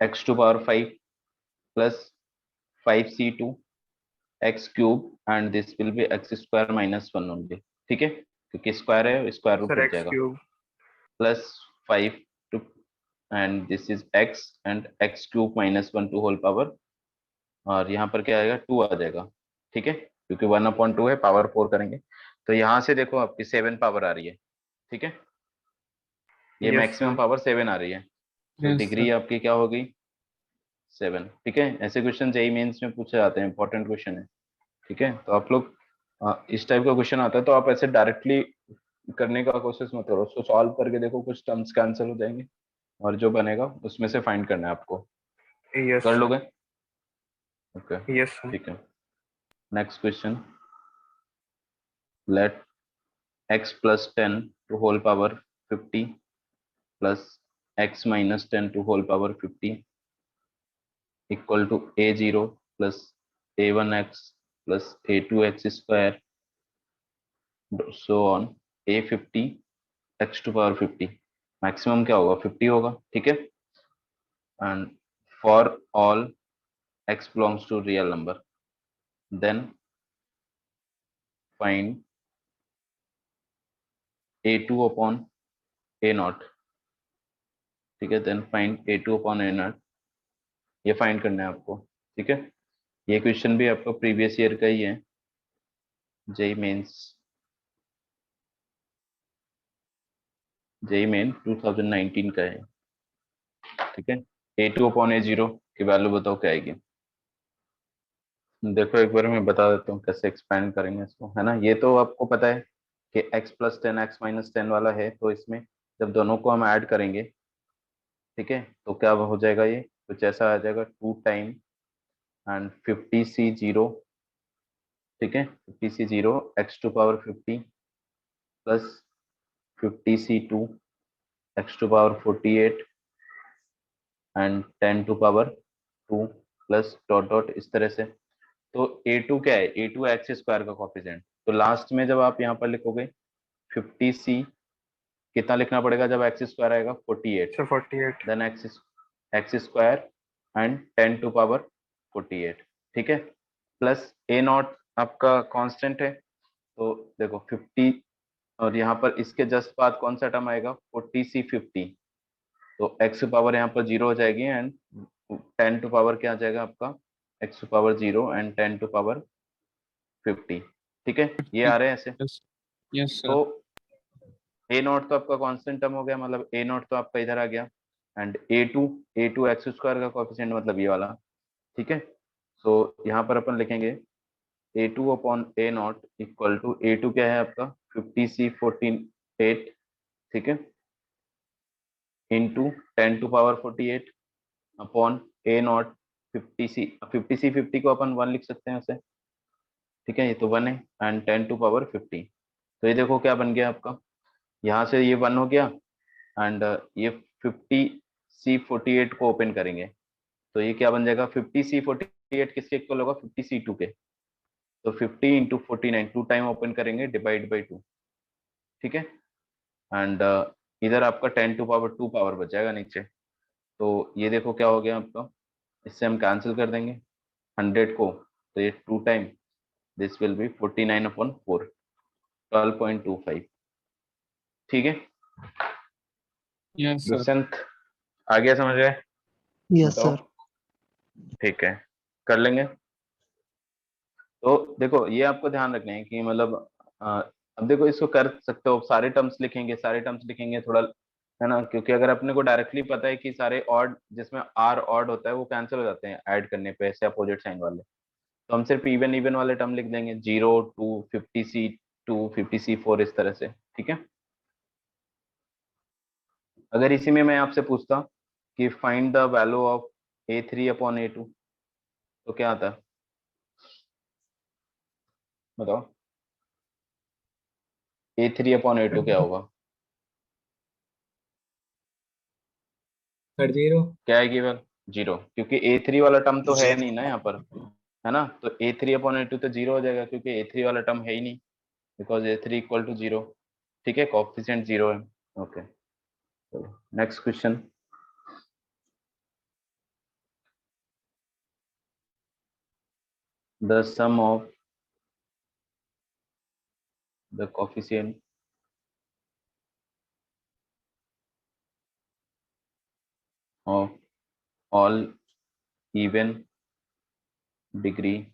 x to power 5 plus 5c2 x cube and this will be x square minus 1 only, ठीक है, क्योंकि स्क्वायर है स्क्वायर रूट Sir, हट x जाएगा, cube. Plus 5 two and this is x and x cube minus 1 to whole power, और यहाँ पर क्या आएगा 2 आ जाएगा, ठीक है, क्योंकि 1/2 है, पावर 4 करेंगे तो यहाँ से देखो आपकी 7 पावर आ रही है, ठीक है, ये Yes, मैक्सिमम sir. पावर 7 आ रही है, तो Yes, डिग्री sir. आपकी क्या होगी 7, ठीक है। ऐसे क्वेश्चन जेईई मेंस में पूछे जाते हैं, इंपॉर्टेंट क्वेश्चन है, ठीक है। तो आप लोग इस टाइप का क्वेश्चन आता है तो आप ऐसे डायरेक्टली करने का कोशिश मत करो, उसको सॉल्व करके देखो, कुछ टर्म्स कैंसिल हो जाएंगे और जो बनेगा उसमें से फाइंड करना है आपको, Yes, कर sir. लोगे, ओके Yes, sir. ठीक है। Next question, let x plus 10 to whole power 50 plus x minus 10 to whole power 50 equal to a0 plus a1x plus a2x square so on a50 x to power 50। Maximum क्या होगा 50 होगा, ठीक है, and for all x belongs to real number then find a2 upon a0, ठीक है, then find a2 upon a0, ये फाइंड करना है आपको, ठीक है। ये क्वेश्चन भी आपका प्रीवियस ईयर का ही है, जेई मेंस, जेई मेन 2019 का है, ठीक है। a2 अपॉन a0 की वैल्यू बताओ क्या आएगी। देखो एक बार मैं बता देता हूँ कैसे एक्सपेंड करेंगे इसको, है ना। ये तो आपको पता है कि x प्लस 10 x माइनस 10 वाला है, तो इसमें जब दोनों को हम ऐड करेंगे, ठीक है, तो क्या हो जाएगा, ये कुछ ऐसा आ जाएगा 2 टाइम एंड 50c0, ठीक है, 50c0 x to power 50 plus 50c2 x to power 48 and 10 to power 2 plus dot dot इस तरह से। तो a2 क्या है, a2 एक्स स्क्वायर का कोफिशिएंट, तो लास्ट में जब आप यहाँ पर लिखोगे 50c, कितना लिखना पड़ेगा जब एक्स स्क्वायर आएगा 48, So 48. Then x square and 10 to power 48, ठीक है, प्लस a0 आपका कांस्टेंट है, तो देखो 50 और यहाँ पर इसके जस्ट बाद कौन सा टर्म आएगा 40c50, तो x पावर यहाँ पर 0 हो जाएगी एंड 10 टू पावर क्या आ जाएगा आपका x power 0 and 10 to power 50, ठीक है, ये आ रहे हैं ऐसे। Yes. Yes, sir. तो a0 तो आपका कांस्टेंट टर्म हो गया, मतलब a0 तो आपका इधर आ गया, एंड a2 एक्स स्क्वायर का कोएफिशिएंट मतलब ये वाला, ठीक है। सो यहाँ पर अपन लिखेंगे a2 upon a0 equal to a2 क्या है आपका 50c48, ठीक है, into 10 to power 48 upon a0 50c को अपन 1 लिख सकते हैं ऐसे, ठीक है, ये तो 1 है एंड 10 टू पावर 50, तो ये देखो क्या बन गया आपका, यहाँ से ये 1 हो गया एंड ये 50c48 को ओपन करेंगे तो ये क्या बन जाएगा 50c48 किसके इक्वल होगा 50c2 के, तो 50 इंटू 49 2 टाइम ओपन करेंगे डिवाइड बाई 2, ठीक है, एंड इधर आपका 10 टू पावर 2 पावर बच जाएगा नीचे, तो ये देखो क्या हो गया आपका, इससे हम कैंसिल कर देंगे 100 को, तो ये 2 time this will B 49 upon 4 12.25, ठीक है। Yes, sir. दुष्यंत आ गया समझ गए, यस बताओ, सर। ठीक है कर लेंगे। तो देखो ये आपको ध्यान रखना है कि मतलब अब देखो इसको कर सकते हो, सारे टर्म्स लिखेंगे थोड़ा, है ना, क्योंकि अगर अपने को डायरेक्टली पता है कि सारे ऑड जिसमें आर ऑड होता है वो कैंसिल हो जाते हैं ऐड करने पे, ऐसे अपोजिट साइन वाले, तो हम सिर्फ इवन इवन वाले टर्म लिख देंगे, 0 2 50 C 2 50 C 4 इस तरह से, ठीक है। अगर इसी में मैं आपसे पूछता कि find the value of A3/A2 तो क्या आता है, बताओ। A3/A2 क्या होगा, सर 0। क्या है केवल 0, क्योंकि A3 वाला टर्म तो है नहीं ना यहाँ पर, है ना, तो A3/A2 तो 0 हो जाएगा, क्योंकि A3 वाला टर्म है ही नहीं, बिकॉज A3 = 0, ठीक है, कोएफिशिएंट 0 है। Okay, next question. The sum of the coefficient of all even degree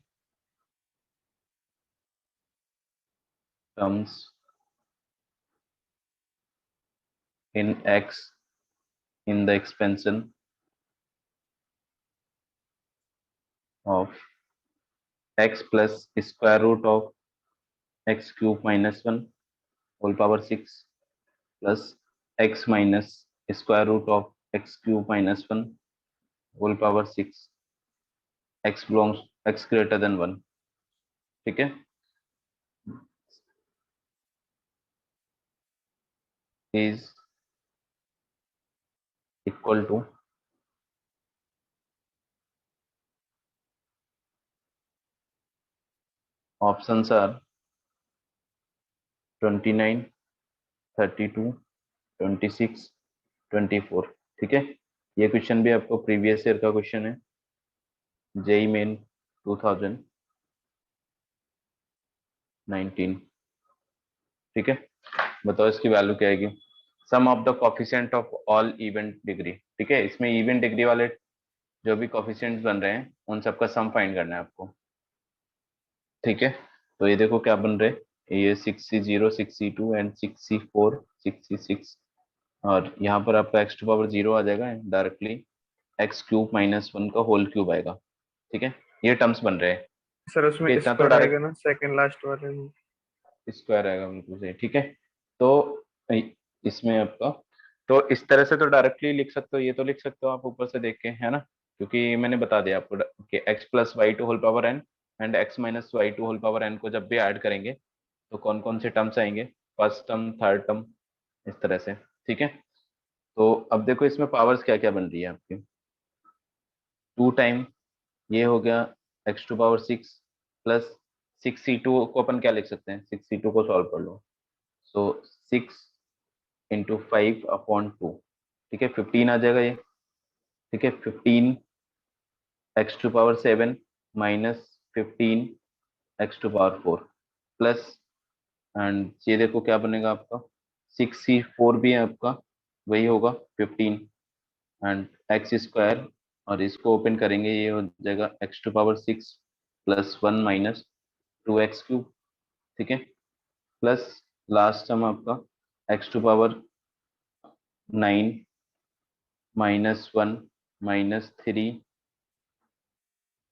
terms in x in the expansion of x plus square root of x cube minus 1 whole power 6 plus x minus square root of x cube minus 1 whole power 6 x greater than 1, ठीक है, is equal to options are 29 32 26 24, ठीक है। ये क्वेश्चन भी आपको प्रीवियस ईयर का क्वेश्चन है, जेई मेन 2019, ठीक है। बताओ इसकी वैल्यू क्या आएगी, sum of the coefficient of all even degree, ठीक है, इसमें इवेंट डिग्री वाले जो भी कोफिशिएंट्स बन रहे हैं उन सबका सम फाइंड करना है आपको, ठीक है। तो ये देखो क्या बन रहे, ये 6C0 6C2 and 6C4 6C6, और यहाँ पर आपका x⁴ आ जाएगा, डायरेक्टली x³ - 1 का होल क्यूब आएगा, ठीक है, ये टर्म्स बन रहे हैं, सर उसमें इतना तो स्क्वायर आएगा डायरेक्ट ना, सेकंड लास्ट वाले में। स्क्वायर आएगा बिल्कुल सही, ठीक है। तो इसमें आपका, तो इस तरह से तो डायरेक्टली लिख सकते हो, ये तो लिख सकते हो आप ऊपर से देख के, है ना, क्योंकि मैंने बता दिया आपको कि x + y² and x - y² को जब भी ऐड करेंगे तो कौन कौन से टर्म्स आएंगे, फर्स्ट टर्म थर्ड टर्म इस तरह से, ठीक है। तो अब देखो इसमें पावर्स क्या क्या बन रही है आपकी, 2 टाइम ये हो गया x⁴ प्लस 6C2 को अपन क्या लिख सकते हैं, 6C2 को सॉल्व कर लो, सो 6 × 5/2, ठीक है, 15 आ जाएगा ये, ठीक है, 15 x⁴ minus 15 x⁴ plus, and ये देखो क्या बनेगा आपका, 6C4 भी है आपका, वही होगा 15 एंड x² और इसको ओपन करेंगे, ये हो जाएगा x⁴ प्लस 1 माइनस 2x³, ठीक है, प्लस लास्ट टर्म आपका x⁴ 9 minus 1 minus 3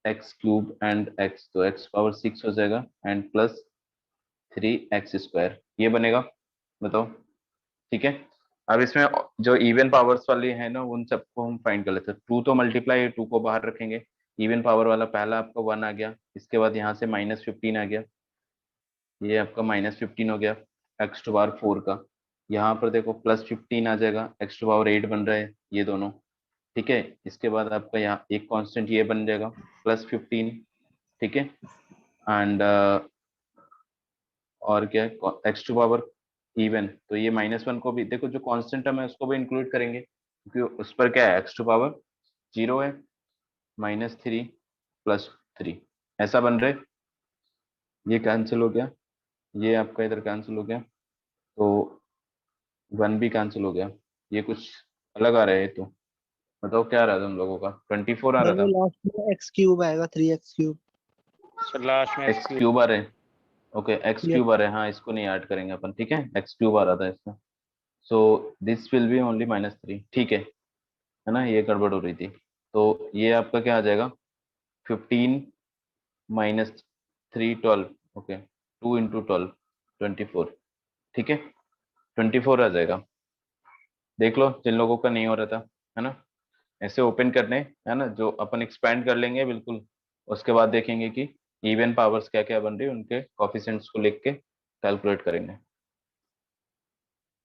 x³ and x, तो x⁴ हो जाएगा एंड प्लस 3x², ये बनेगा, बताओ, ठीक है। अब इसमें जो इवन पावर्स वाली है ना उन सबको हम फाइंड कर लेते हैं, 2 तो मल्टीप्लाई 2 को बाहर रखेंगे, इवन पावर वाला पहला आपका 1 आ गया, इसके बाद यहाँ से -15 आ गया, ये आपका -15 हो गया x⁴ का, यहाँ पर देखो +15 आ जाएगा, x⁴ बन रहा है ये दोनों, ठीक है, इसके बाद आपका यहाँ एक कांस्टेंट ये बन जाएगा +15, ठीक है, एंड और क्या x⁴ इवन, तो ये -1 को भी देखो, जो कांस्टेंट टर्म है उसको भी इंक्लूड करेंगे, क्योंकि उस पर क्या है x⁴ 0 है, -3 + 3 ऐसा बन रहे, ये कैंसिल हो गया, ये आपका इधर कैंसिल हो गया, तो 1 भी कैंसिल हो गया, ये कुछ अलग आ रहा है, तो बताओ क्या आ रहा था तुम लोगों का, 24 आ सर रहा वो था, लास्ट में x³ आएगा, 3x³। सर लास्ट में x³ आ रहे हैं, ओके एक्स Yes. क्यूब आ रहा है, हाँ इसको नहीं ऐड करेंगे अपन, ठीक है, एक्स क्यूब आ रहा था इसमें, सो दिस विल बी ओनली -3, ठीक है ना, ये गड़बड़ हो रही थी। तो ये आपका क्या आ जाएगा, 15 माइनस 3 12, ओके 2 इंटू 12 24, ठीक है 24 आ जाएगा। देख लो जिन लोगों का नहीं हो रहा था, है ना, ऐसे ओपन करने, है ना, जो अपन एक्सपैंड कर लेंगे बिल्कुल, उसके बाद देखेंगे कि इवन पावर्स क्या क्या बन रही है, उनके कोफिशिएंट्स को लिख के कैलकुलेट करेंगे।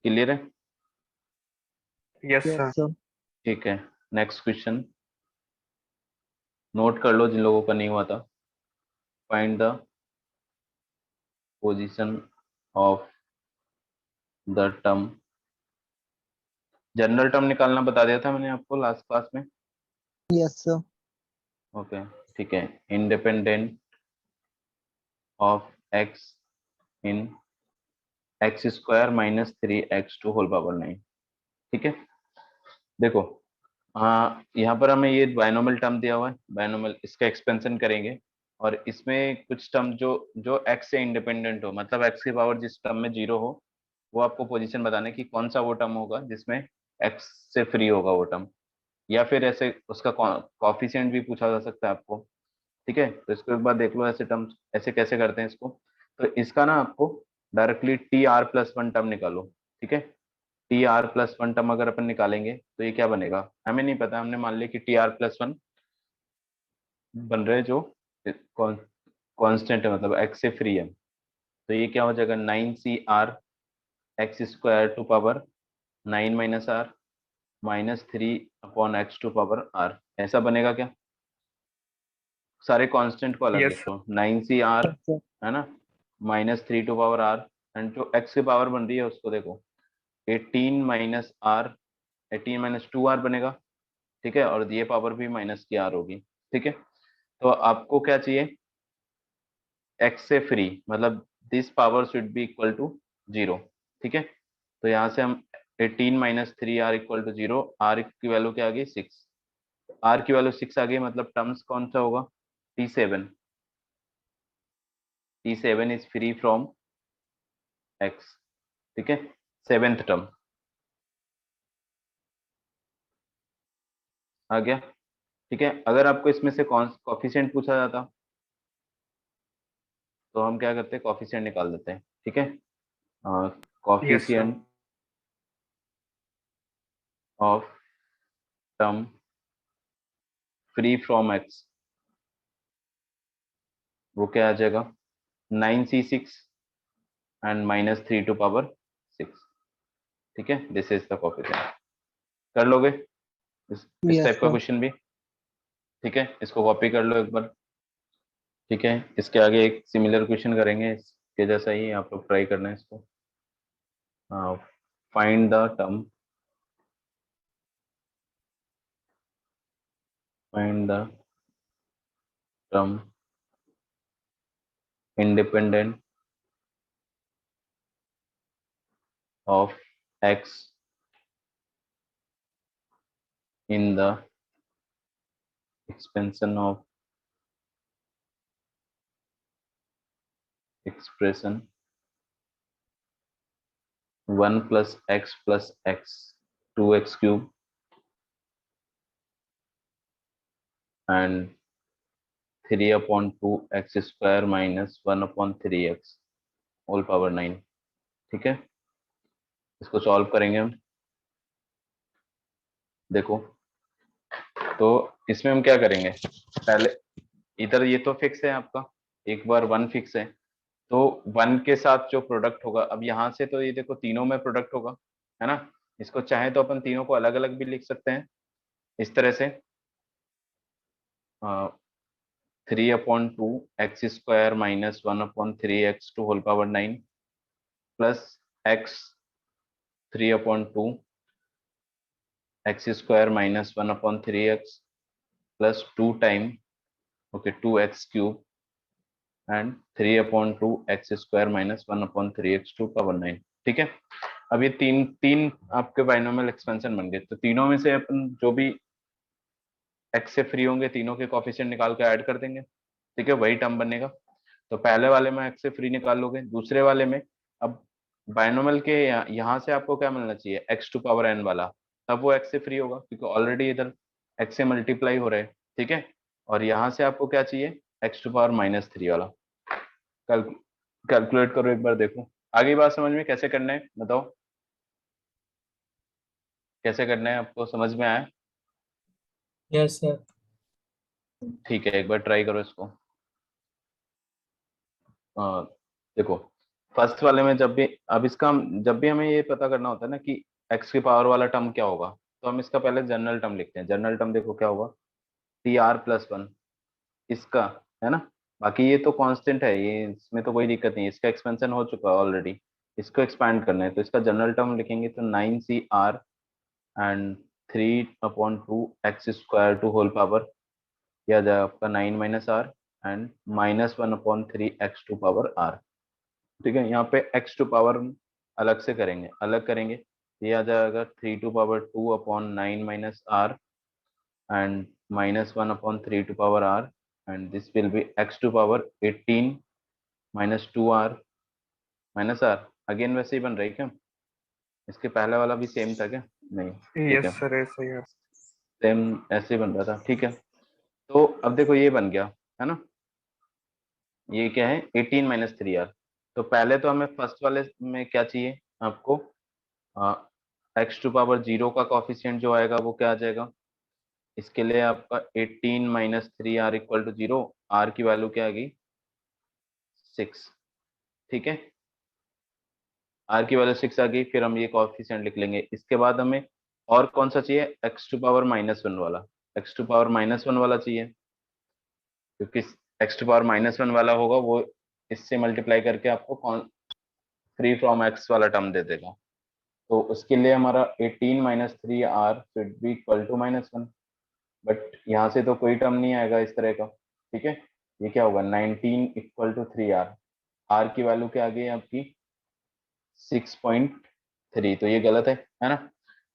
क्लियर है? Yes Yes, sir. sir. ठीक है, नेक्स्ट क्वेश्चन नोट कर लो जिन लोगों का नहीं हुआ था। Find the position of the term, general term निकालना बता दिया था मैंने आपको लास्ट क्लास में। Yes, sir. ओके ठीक है, independent of x in x square minus 3x to whole power 9, ठीक है। देखो यहाँ पर हमें ये बायनोमियल टर्म दिया हुआ है, बायनोमियल, इसका एक्सपेंशन करेंगे और इसमें कुछ टर्म जो जो x से इंडिपेंडेंट हो, मतलब x की पावर जिस टर्म में 0 हो, वो आपको पोजीशन बताना है कि कौन सा वो टर्म होगा जिसमें x से फ्री होगा वो टर्म, या फिर ऐसे उसका कॉफिशिएंट भी पूछा जा सकता है आपको, ठीक है। तो इसको एक बार देख लो, ऐसे टर्म्स ऐसे कैसे करते हैं इसको। तो इसका ना आपको डायरेक्टली TR+1 टर्म निकालो, ठीक है। TR+1 टर्म अगर अपन निकालेंगे तो ये क्या बनेगा, हमें नहीं पता, हमने मान लिया कि TR+1 बन रहे जो कांस्टेंट है, मतलब x से फ्री है, तो ये क्या हो जाएगा 9CR x square to power 9 minus R minus 3/x to power r, ऐसा बनेगा क्या। सारे कांस्टेंट को अलग यस लिख लो, 9CR Yes, sir. है ना, -3 टू पावर r, एंड जो x की पावर बन रही है उसको देखो 18 माइनस आर, 18 माइनस 2r बनेगा, ठीक है, और ये पावर भी माइनस की r होगी, ठीक है। तो आपको क्या चाहिए, x से फ्री, मतलब this power should be equal to 0, ठीक है। तो यहाँ से हम 18 minus 3r equal to 0, r की वैल्यू क्या आ गई 6, r की वैल्यू 6 आ गई, मतलब टर्म्स कौन सा होगा, T7, T7 is free from x, ठीक है, सेवेंथ टर्म आ गया, ठीक है। अगर आपको इसमें से कॉफिशिएंट पूछा जाता तो हम क्या करते हैं, कॉफिशिएंट निकाल देते हैं, ठीक है। Yes sir. Coefficient of term free from x, वो क्या आ जाएगा 9C6 एंड -3 टू पावर 6, ठीक है, दिस इज द कॉफिशिएंट। कर लोगे इस Yes, टाइप का sir. क्वेश्चन भी, ठीक है, इसको कॉपी कर लो एक बार, ठीक है। इसके आगे एक सिमिलर क्वेश्चन करेंगे इसके जैसा ही, आप लोग ट्राई करना है इसको। Find the term, find the term independent of x in the expansion of expression 1 plus x 2x cube and 3/2 x square minus 1/3x whole power 9, ठीक है। इसको सॉल्व करेंगे हम, देखो तो इसमें हम क्या करेंगे, पहले इधर ये तो फिक्स है आपका, एक बार 1 फिक्स है, तो 1 के साथ जो प्रोडक्ट होगा, अब यहाँ से तो ये देखो तीनों में प्रोडक्ट होगा, है ना। इसको चाहे तो अपन तीनों को अलग अलग भी लिख सकते हैं इस तरह से, 3/2 x square minus 1/3x to whole power 9 plus x 3/2 x square minus 1/3x plus 2 time, okay 2x cube and 3/2 x square minus 1/3x to power 9, ठीक है। अब ये तीन तीन आपके बाइनोमियल एक्सपेंशन बन गए, तो तीनों में से अपन जो भी x से फ्री होंगे तीनों के कोफिशिएंट निकाल के ऐड कर देंगे, ठीक है, वही टर्म बनेगा। तो पहले वाले में x से फ्री निकाल लोगे, दूसरे वाले में अब बायनोमियल के यहाँ से आपको क्या मिलना चाहिए, x टू पावर n वाला, तब वो x से फ्री होगा क्योंकि ऑलरेडी इधर x से मल्टीप्लाई हो रहे हैं, ठीक है। और यहाँ से आपको क्या चाहिए, x टू पावर -3 वाला। कैलकुलेट करो एक बार, देखो आगे बात समझ में कैसे करना है, बताओ कैसे करना है, आपको समझ में आया? Yes sir. ठीक है, एक बार ट्राई करो इसको। देखो फर्स्ट वाले में जब भी, अब इसका जब भी हमें ये पता करना होता है ना कि x की पावर वाला टर्म क्या होगा, तो हम इसका पहले जनरल टर्म लिखते हैं। जनरल टर्म देखो क्या होगा, TR+1 इसका, है ना। बाकी ये तो कांस्टेंट है, ये इसमें तो कोई दिक्कत नहीं है, इसका एक्सपेंशन हो चुका है ऑलरेडी, इसको एक्सपैंड करना है तो इसका जनरल टर्म लिखेंगे तो 9CR and 3/2 x² to whole power, किया जाए आपका 9 - R and -1/3 x to power R। ठीक है, यहाँ पे x टू पावर अलग से करेंगे, अलग करेंगे, ये आ जाएगा 3/2/9 - R and -1/3 to power R, and this will be x to power 18 minus 2R minus R। Again वैसे ही बन रही क्या, इसके पहले वाला भी सेम था क्या? नहीं, ठीक यस है, सर ऐसा ही है। सेम ऐसे ही बन रहा था, ठीक है। तो अब देखो ये बन गया, है ना, ये क्या है 18 - 3R। तो पहले तो हमें फर्स्ट वाले में क्या चाहिए आपको, x टू पावर 0 का कॉफिशिएंट जो आएगा वो क्या आ जाएगा, इसके लिए आपका 18 - 3R इक्वल टू 0, R की वैल्यू क्या आ गई 6, ठीक है, R की वैल्यू 6 आ गई, फिर हम ये कॉफिशिएंट लिख लेंगे। इसके बाद हमें और कौन सा चाहिए, x टू पावर -1 वाला, x टू पावर -1 वाला चाहिए, क्योंकि x टू पावर -1 वाला होगा वो इससे मल्टीप्लाई करके आपको फ्री फ्रॉम x वाला टर्म दे देगा। तो उसके लिए हमारा 18 - 3R should be equal to -1, but यहाँ से तो कोई टर्म नहीं आएगा इस तरह का, ठीक है। ये क्या होगा 19 इक्वल टू 3R, R की वैल्यू क्या आ गई आपकी 6.3, तो ये गलत है ना।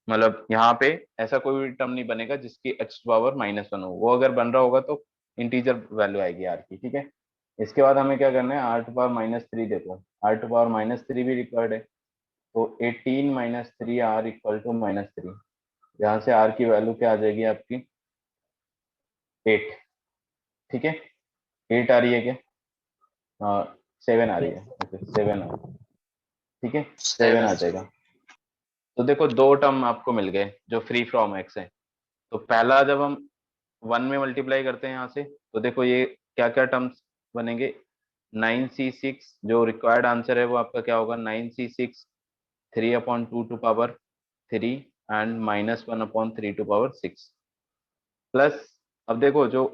मतलब यहाँ पे ऐसा कोई भी टर्म नहीं बनेगा जिसकी x पावर -1 हो, वो अगर बन रहा होगा तो इंटीजर वैल्यू आएगी R की, ठीक है। इसके बाद हमें क्या करना है, R टू पावर -3 देखो, R टू पावर -3 भी रिक्वायर्ड है, तो 18 - 3R इक्वल टू -3, यहाँ से R की वैल्यू क्या आ जाएगी आपकी 8, ठीक है, 8 आ रही है क्या, 7 आ रही है, ओके 7 आ रही है, ठीक है, 7 आ जाएगा। तो देखो दो टर्म आपको मिल गए जो फ्री फ्रॉम x है। तो पहला जब हम 1 में मल्टीप्लाई करते हैं यहाँ से, तो देखो ये क्या क्या टर्म्स बनेंगे, 9C6 जो रिक्वायर्ड आंसर है वो आपका क्या होगा 9C6 3/2 to power 3 and -1/3 to power 6 plus, अब देखो जो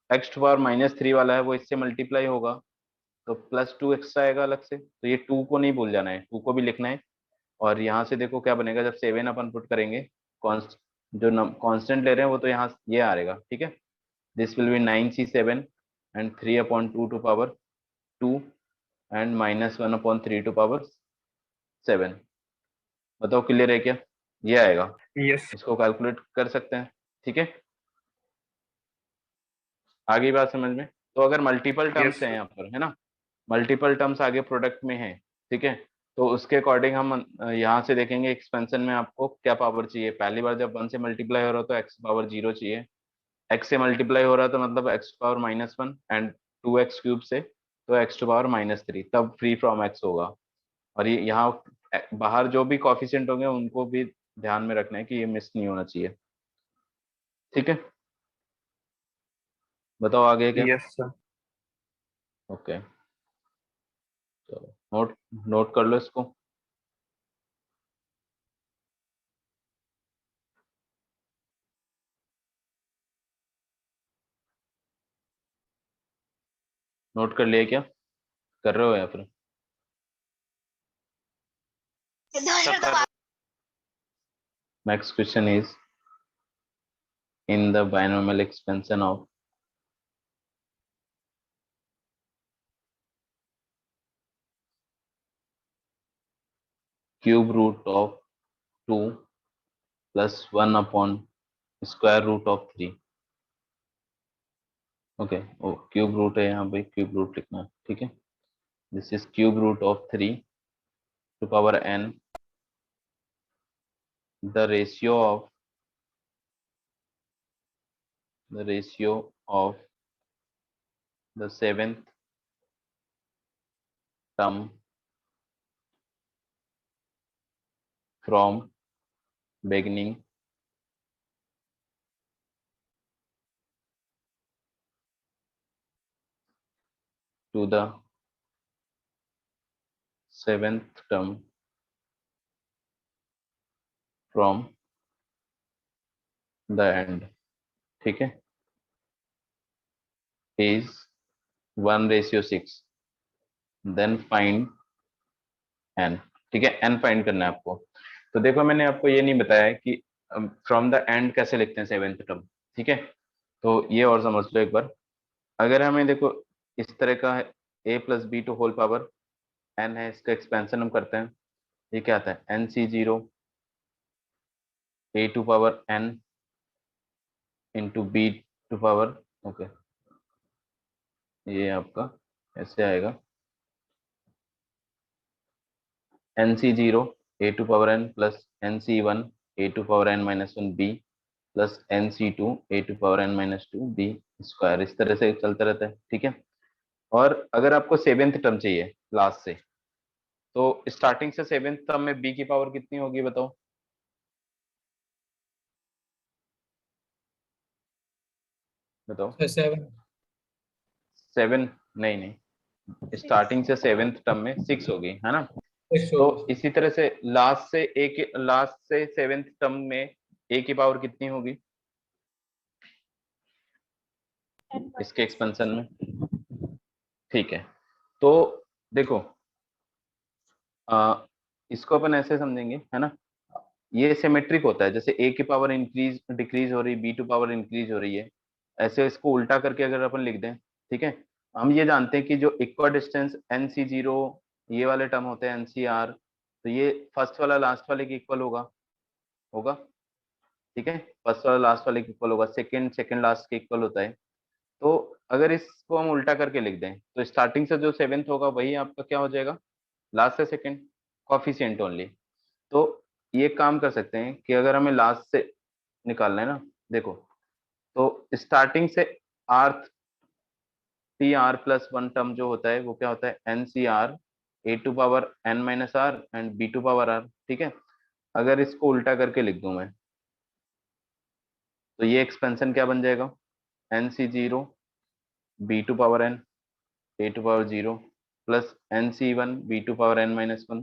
x टू पावर -3 वाला है वो इससे मल्टीप्लाई होगा तो +2 एक्स्ट्रा आएगा अलग से, तो ये 2 को नहीं भूल जाना है, 2 को भी लिखना है। और यहाँ से देखो क्या बनेगा, जब 7 अपन पुट करेंगे, कॉन्स्ट जो कांस्टेंट ले रहे हैं वो तो यहाँ ये आ रहेगा, ठीक है। This will be 9C7 and 3/2 to power 2 and -1/3 to power 7। बताओ क्लियर है क्या, ये आएगा, यस इसको कैलकुलेट कर सकते हैं, ठीक है। आगे बात समझ में। तो अगर मल्टीपल टर्म्स यस हैं यहाँ पर, है ना, मल्टीपल टर्म्स आगे प्रोडक्ट में है, ठीक है, तो उसके अकॉर्डिंग हम यहाँ से देखेंगे एक्सपेंशन में आपको क्या पावर चाहिए। पहली बार जब 1 से मल्टीप्लाई हो रहा है तो x पावर 0 चाहिए, x से मल्टीप्लाई हो रहा है तो मतलब x पावर -1 एंड 2x³ से तो x टू पावर -3, तब फ्री फ्रॉम x होगा। और ये यहाँ बाहर जो भी कॉफिशिएंट होंगे उनको भी ध्यान में रखना है कि ये मिस नहीं होना चाहिए, ठीक है। बताओ आगे क्या, यस सर। ओके, चलो नोट नोट कर लो इसको। नोट कर लिया क्या, कर रहे हो या फिर next question is in the binomial expansion of cube root of 2 plus 1 upon square root of 3, okay, oh cube root है यहाँ पे, क्यूब रूट लिखना है, ठीक है। This is cube root of 3 to power n, the ratio of the seventh term from beginning to the seventh term from the end, ठीक है, is 1:6, then find n, ठीक है, n फाइंड करना है आपको। तो देखो मैंने आपको ये नहीं बताया है कि फ्रॉम द एंड कैसे लिखते हैं सेवेंथ टर्म, ठीक है। तो ये और समझ लो एक बार। अगर हमें देखो इस तरह का है a plus B to whole power n है, इसका एक्सपेंशन हम करते हैं, ये क्या आता है nc0 a to power n into B to power, okay, ये आपका ऐसे आएगा nc0 a to power n plus nc1 a to power n minus 1 b plus nc2 a to power n minus 2 b square, इस तरह से चलता रहता है, ठीक है। और अगर आपको सेवेंथ टर्म चाहिए लास्ट से, तो स्टार्टिंग से सेवेंथ टर्म में b की पावर कितनी होगी बताओ, बताओ। 7 7 नहीं नहीं, स्टार्टिंग से सेवेंथ टर्म में 6 होगी, है ना। 6 तो इसी तरह से लास्ट से सेवेंथ टर्म में a की पावर कितनी होगी इसके एक्सपेंशन में, ठीक है। तो देखो इसको अपन ऐसे समझेंगे, है ना, ये सिमेट्रिक होता है, जैसे a की पावर इंक्रीज डिक्रीज हो रही, b टू पावर इंक्रीज हो रही है, ऐसे इसको उल्टा करके अगर अपन लिख दें, ठीक है। हम ये जानते हैं कि जो इक्वा डिस्टेंस nc0 ये वाले टर्म होते हैं ncr, तो ये फर्स्ट वाला लास्ट वाले के इक्वल होगा, होगा, ठीक है, फर्स्ट वाला लास्ट वाले के इक्वल होगा, सेकंड लास्ट के इक्वल होता है। तो अगर इसको हम उल्टा करके लिख दें, तो स्टार्टिंग से जो सेवेंथ होगा वही आपका क्या हो जाएगा, लास्ट से सेकंड, कॉफिशिएंट ओनली। तो ये काम कर सकते हैं कि अगर हमें लास्ट से निकालना है ना, देखो, तो स्टार्टिंग से आर्थ टी आर प्लस 1 टर्म जो होता है वो क्या होता है N C R A to power n minus R and B to power आर, ठीक है। अगर इसको उल्टा करके लिख दूं मैं, तो ये एक्सपेंशन क्या बन जाएगा nc0 b to power n a to power 0 plus nc1 b to power n minus 1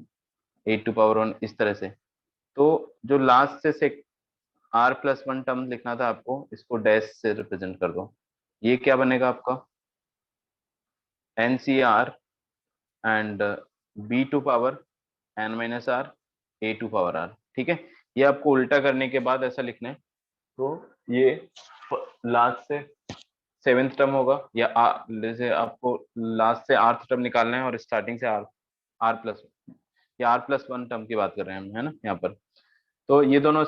a to power 1, इस तरह से। तो जो लास्ट से r प्लस 1 टर्म लिखना था आपको, इसको डैश से रिप्रेजेंट कर दो, ये क्या बनेगा आपका ncr and b to power n minus R a to power r, ठीक है। ये आपको उल्टा करने के बाद ऐसा लिखना है, तो ये लास्ट से सेवेंथ टर्म होगा, या जैसे आपको लास्ट से आर्थ टर्म निकालना है और स्टार्टिंग से आर प्लस, या आर प्लस 1 टर्म की बात कर रहे हैं हम, है ना यहाँ पर। तो ये दोनों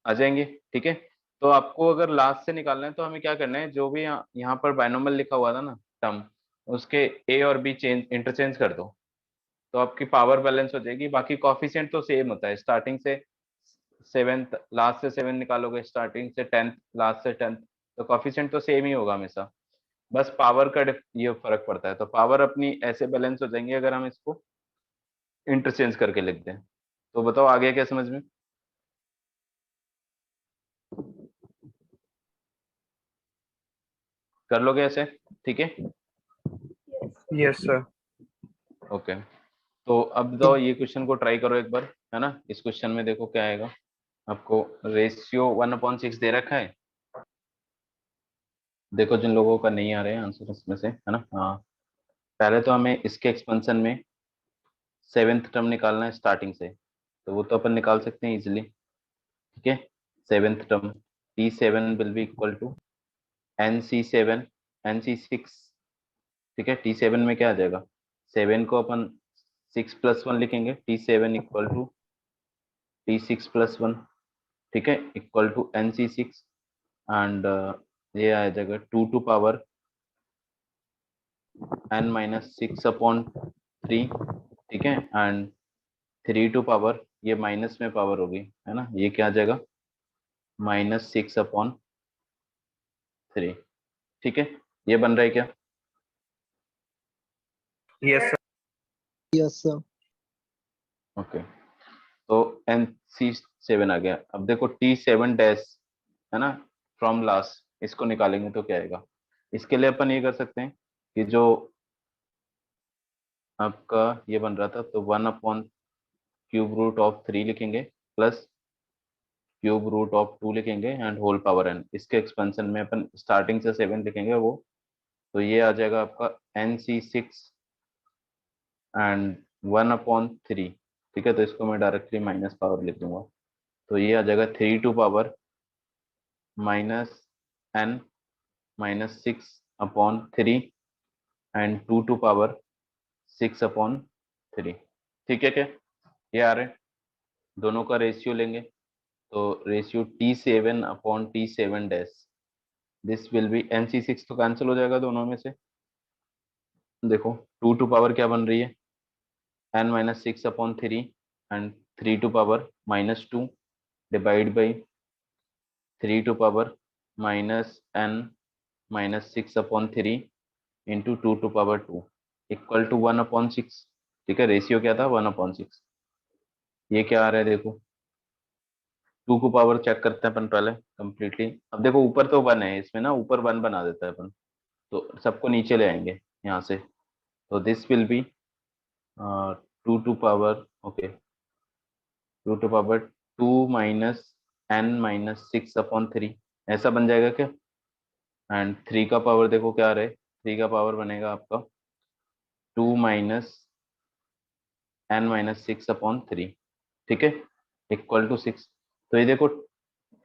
आ जाएंगे, ठीक है। तो आपको अगर लास्ट से निकालना है तो हमें क्या करना है, जो भी यहाँ पर बायनोमियल लिखा हुआ था ना टर्म, उसके ए और बी चेंज इंटरचेंज कर दो, तो आपकी पावर बैलेंस हो जाएगी। बाकी कॉफिशिएंट तो सेम होता है, स्टार्टिंग से सेवेंथ लास्ट से 7 निकालोगे, स्टार्टिंग से 10th लास्ट से 10th, तो कॉफिशिएंट तो सेम ही होगा हमेशा, बस पावर का ये फर्क पड़ता है। तो पावर अपनी ऐसे बैलेंस हो जाएंगे अगर हम इसको इंटरचेंज करके लिख दें। तो बताओ आ गया क्या समझ में, कर लोगे ऐसे, ठीक है। Yes sir. ओके, तो अब बताओ ये क्वेश्चन को ट्राई करो एक बार, है ना। इस क्वेश्चन में देखो क्या आएगा, आपको रेशियो 1/6 दे रखा है। देखो जिन लोगों का नहीं आ रहे हैं आंसर इसमें से, है ना। हाँ, पहले तो हमें इसके एक्सपेंशन में सेवेंथ टर्म निकालना है स्टार्टिंग से, तो वो तो अपन निकाल सकते हैं इजिली, ठीक है। Seventh term T7 will be equal to NC7 NC6, ठीक है। T7 में क्या आ जाएगा, 7 को अपन 6 प्लस 1 लिखेंगे, T7 equal to T6 plus 1, ठीक है, इक्वल टू NC6 एंड ये आ जाएगा 2 टू पावर n माइनस 6/3, ठीक है, एंड 3 टू पावर, ये माइनस में पावर होगी, है ना, ये क्या आ जाएगा -6/3, ठीक है, ये बन रहा है क्या? Yes sir. Yes, sir. Okay, तो NC7 आ गया। अब देखो T7 डैश, है ना, फ्रॉम लास्ट, इसको निकालेंगे तो क्या आएगा? इसके लिए अपन ये कर सकते हैं कि जो आपका ये बन रहा था, तो 1/3 लिखेंगे, प्लस √2 लिखेंगे, एंड होल पावर n। इसके एक्सपेंशन में अपन स्टार्टिंग से 7 लिखेंगे वो, तो ये आ जाएगा आपका NC6 एंड 1/3, ठीक है, तो इसको मैं डायरेक्टली माइनस पावर लिख दूंगा, तो ये आ जाएगा 3 टू पावर -n -6/3 एंड 2 टू पावर 6/3, ठीक है क्या? ये आ रहे हैं, दोनों का रेशियो लेंगे, तो ratio T7/T7 dash, this will B NC6, तो कैंसिल हो जाएगा दोनों में से। देखो 2 टू पावर क्या बन रही है, n -6/3 एंड 3 to power -2 divide by 3 to power -n -6/3 into 2 to power 2 equal to 1/6, ठीक है, रेशियो क्या था 1/6। ये क्या आ रहा है देखो, 2 को पावर चेक करते हैं अपन पहले कंप्लीटली। अब देखो ऊपर तो 1 है, इसमें ना ऊपर 1 बना देता है अपन, तो सबको नीचे ले आएंगे यहाँ से, तो this will be 2 to power, okay, 2 to power 2 -n -6/3, ऐसा बन जाएगा क्या? एंड 3 का पावर देखो क्या आ रहा है, 3 का पावर बनेगा आपका 2 -n -6/3, ठीक है, इक्वल टू 6। तो ये देखो,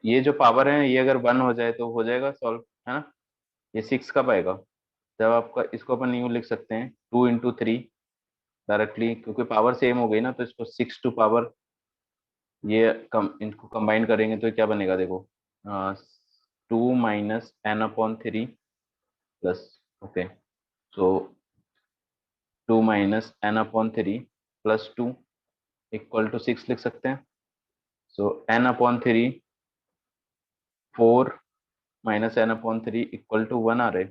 ये जो पावर है ये अगर 1 हो जाए तो हो जाएगा सॉल्व, है ना, ये 6 कब आएगा, जब आपका, इसको अपन यूँ लिख सकते हैं 2 × 3 डायरेक्टली, क्योंकि पावर सेम हो गई ना, तो इसको 6 टू पावर, ये इनको कंबाइन करेंगे तो क्या बनेगा देखो, 2 -n/3 plus, okay, so 2 -n/3 plus 2 equal to 6 लिख सकते हैं। सो n/3 4 -n/3 इक्वल टू 1 आ रहे,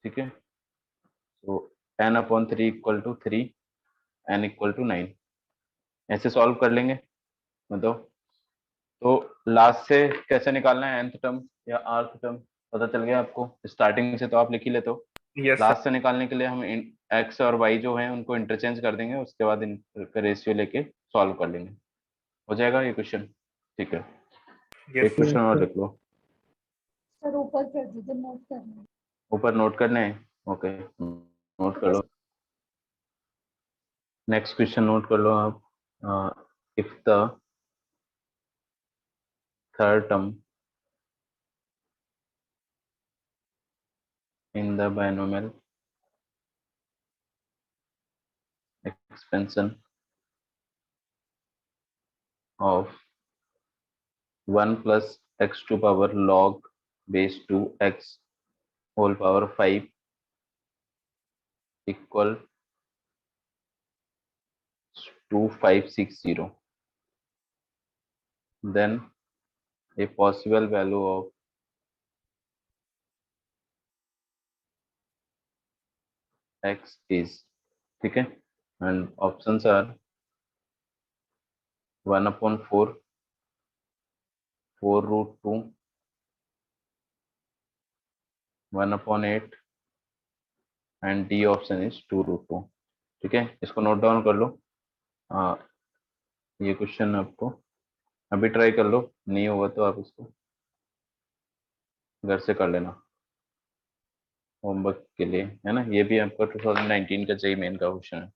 ठीक है, तो n/3 equal to 3, n equal to 9, ऐसे सॉल्व कर लेंगे, बताओ। तो लास्ट से कैसे निकालना है, nth टर्म या rth टर्म पता चल गया आपको, स्टार्टिंग से तो आप लिख ही लेते हो, यस सर। लास्ट से निकालने के लिए हम x और y जो है उनको इंटरचेंज कर देंगे, उसके बाद इनका रेशियो लेके सॉल्व कर लेंगे, हो जाएगा ये क्वेश्चन, ठीक है। एक यस क्वेश्चन और sir. लिख लो, सर ऊपर कर दीजिए, नोट करना है। ऊपर नोट करने हैं, ओके, नोट कर लो, नेक्स्ट क्वेश्चन नोट कर लो आप। If the third term in the binomial expansion of 1 plus x to power log base 2x whole power 5 equal to 560, then a possible value of x is, ठीक है, and options are 1/4, 4√2, 1/8 and D option is 2√2, ठीक है, इसको नोट डाउन कर लो। ये क्वेश्चन आपको अभी ट्राई कर लो, नहीं होगा तो आप इसको घर से कर लेना होमवर्क के लिए, है ना, ये भी आपका 2019 का जेईई मेन का क्वेश्चन है।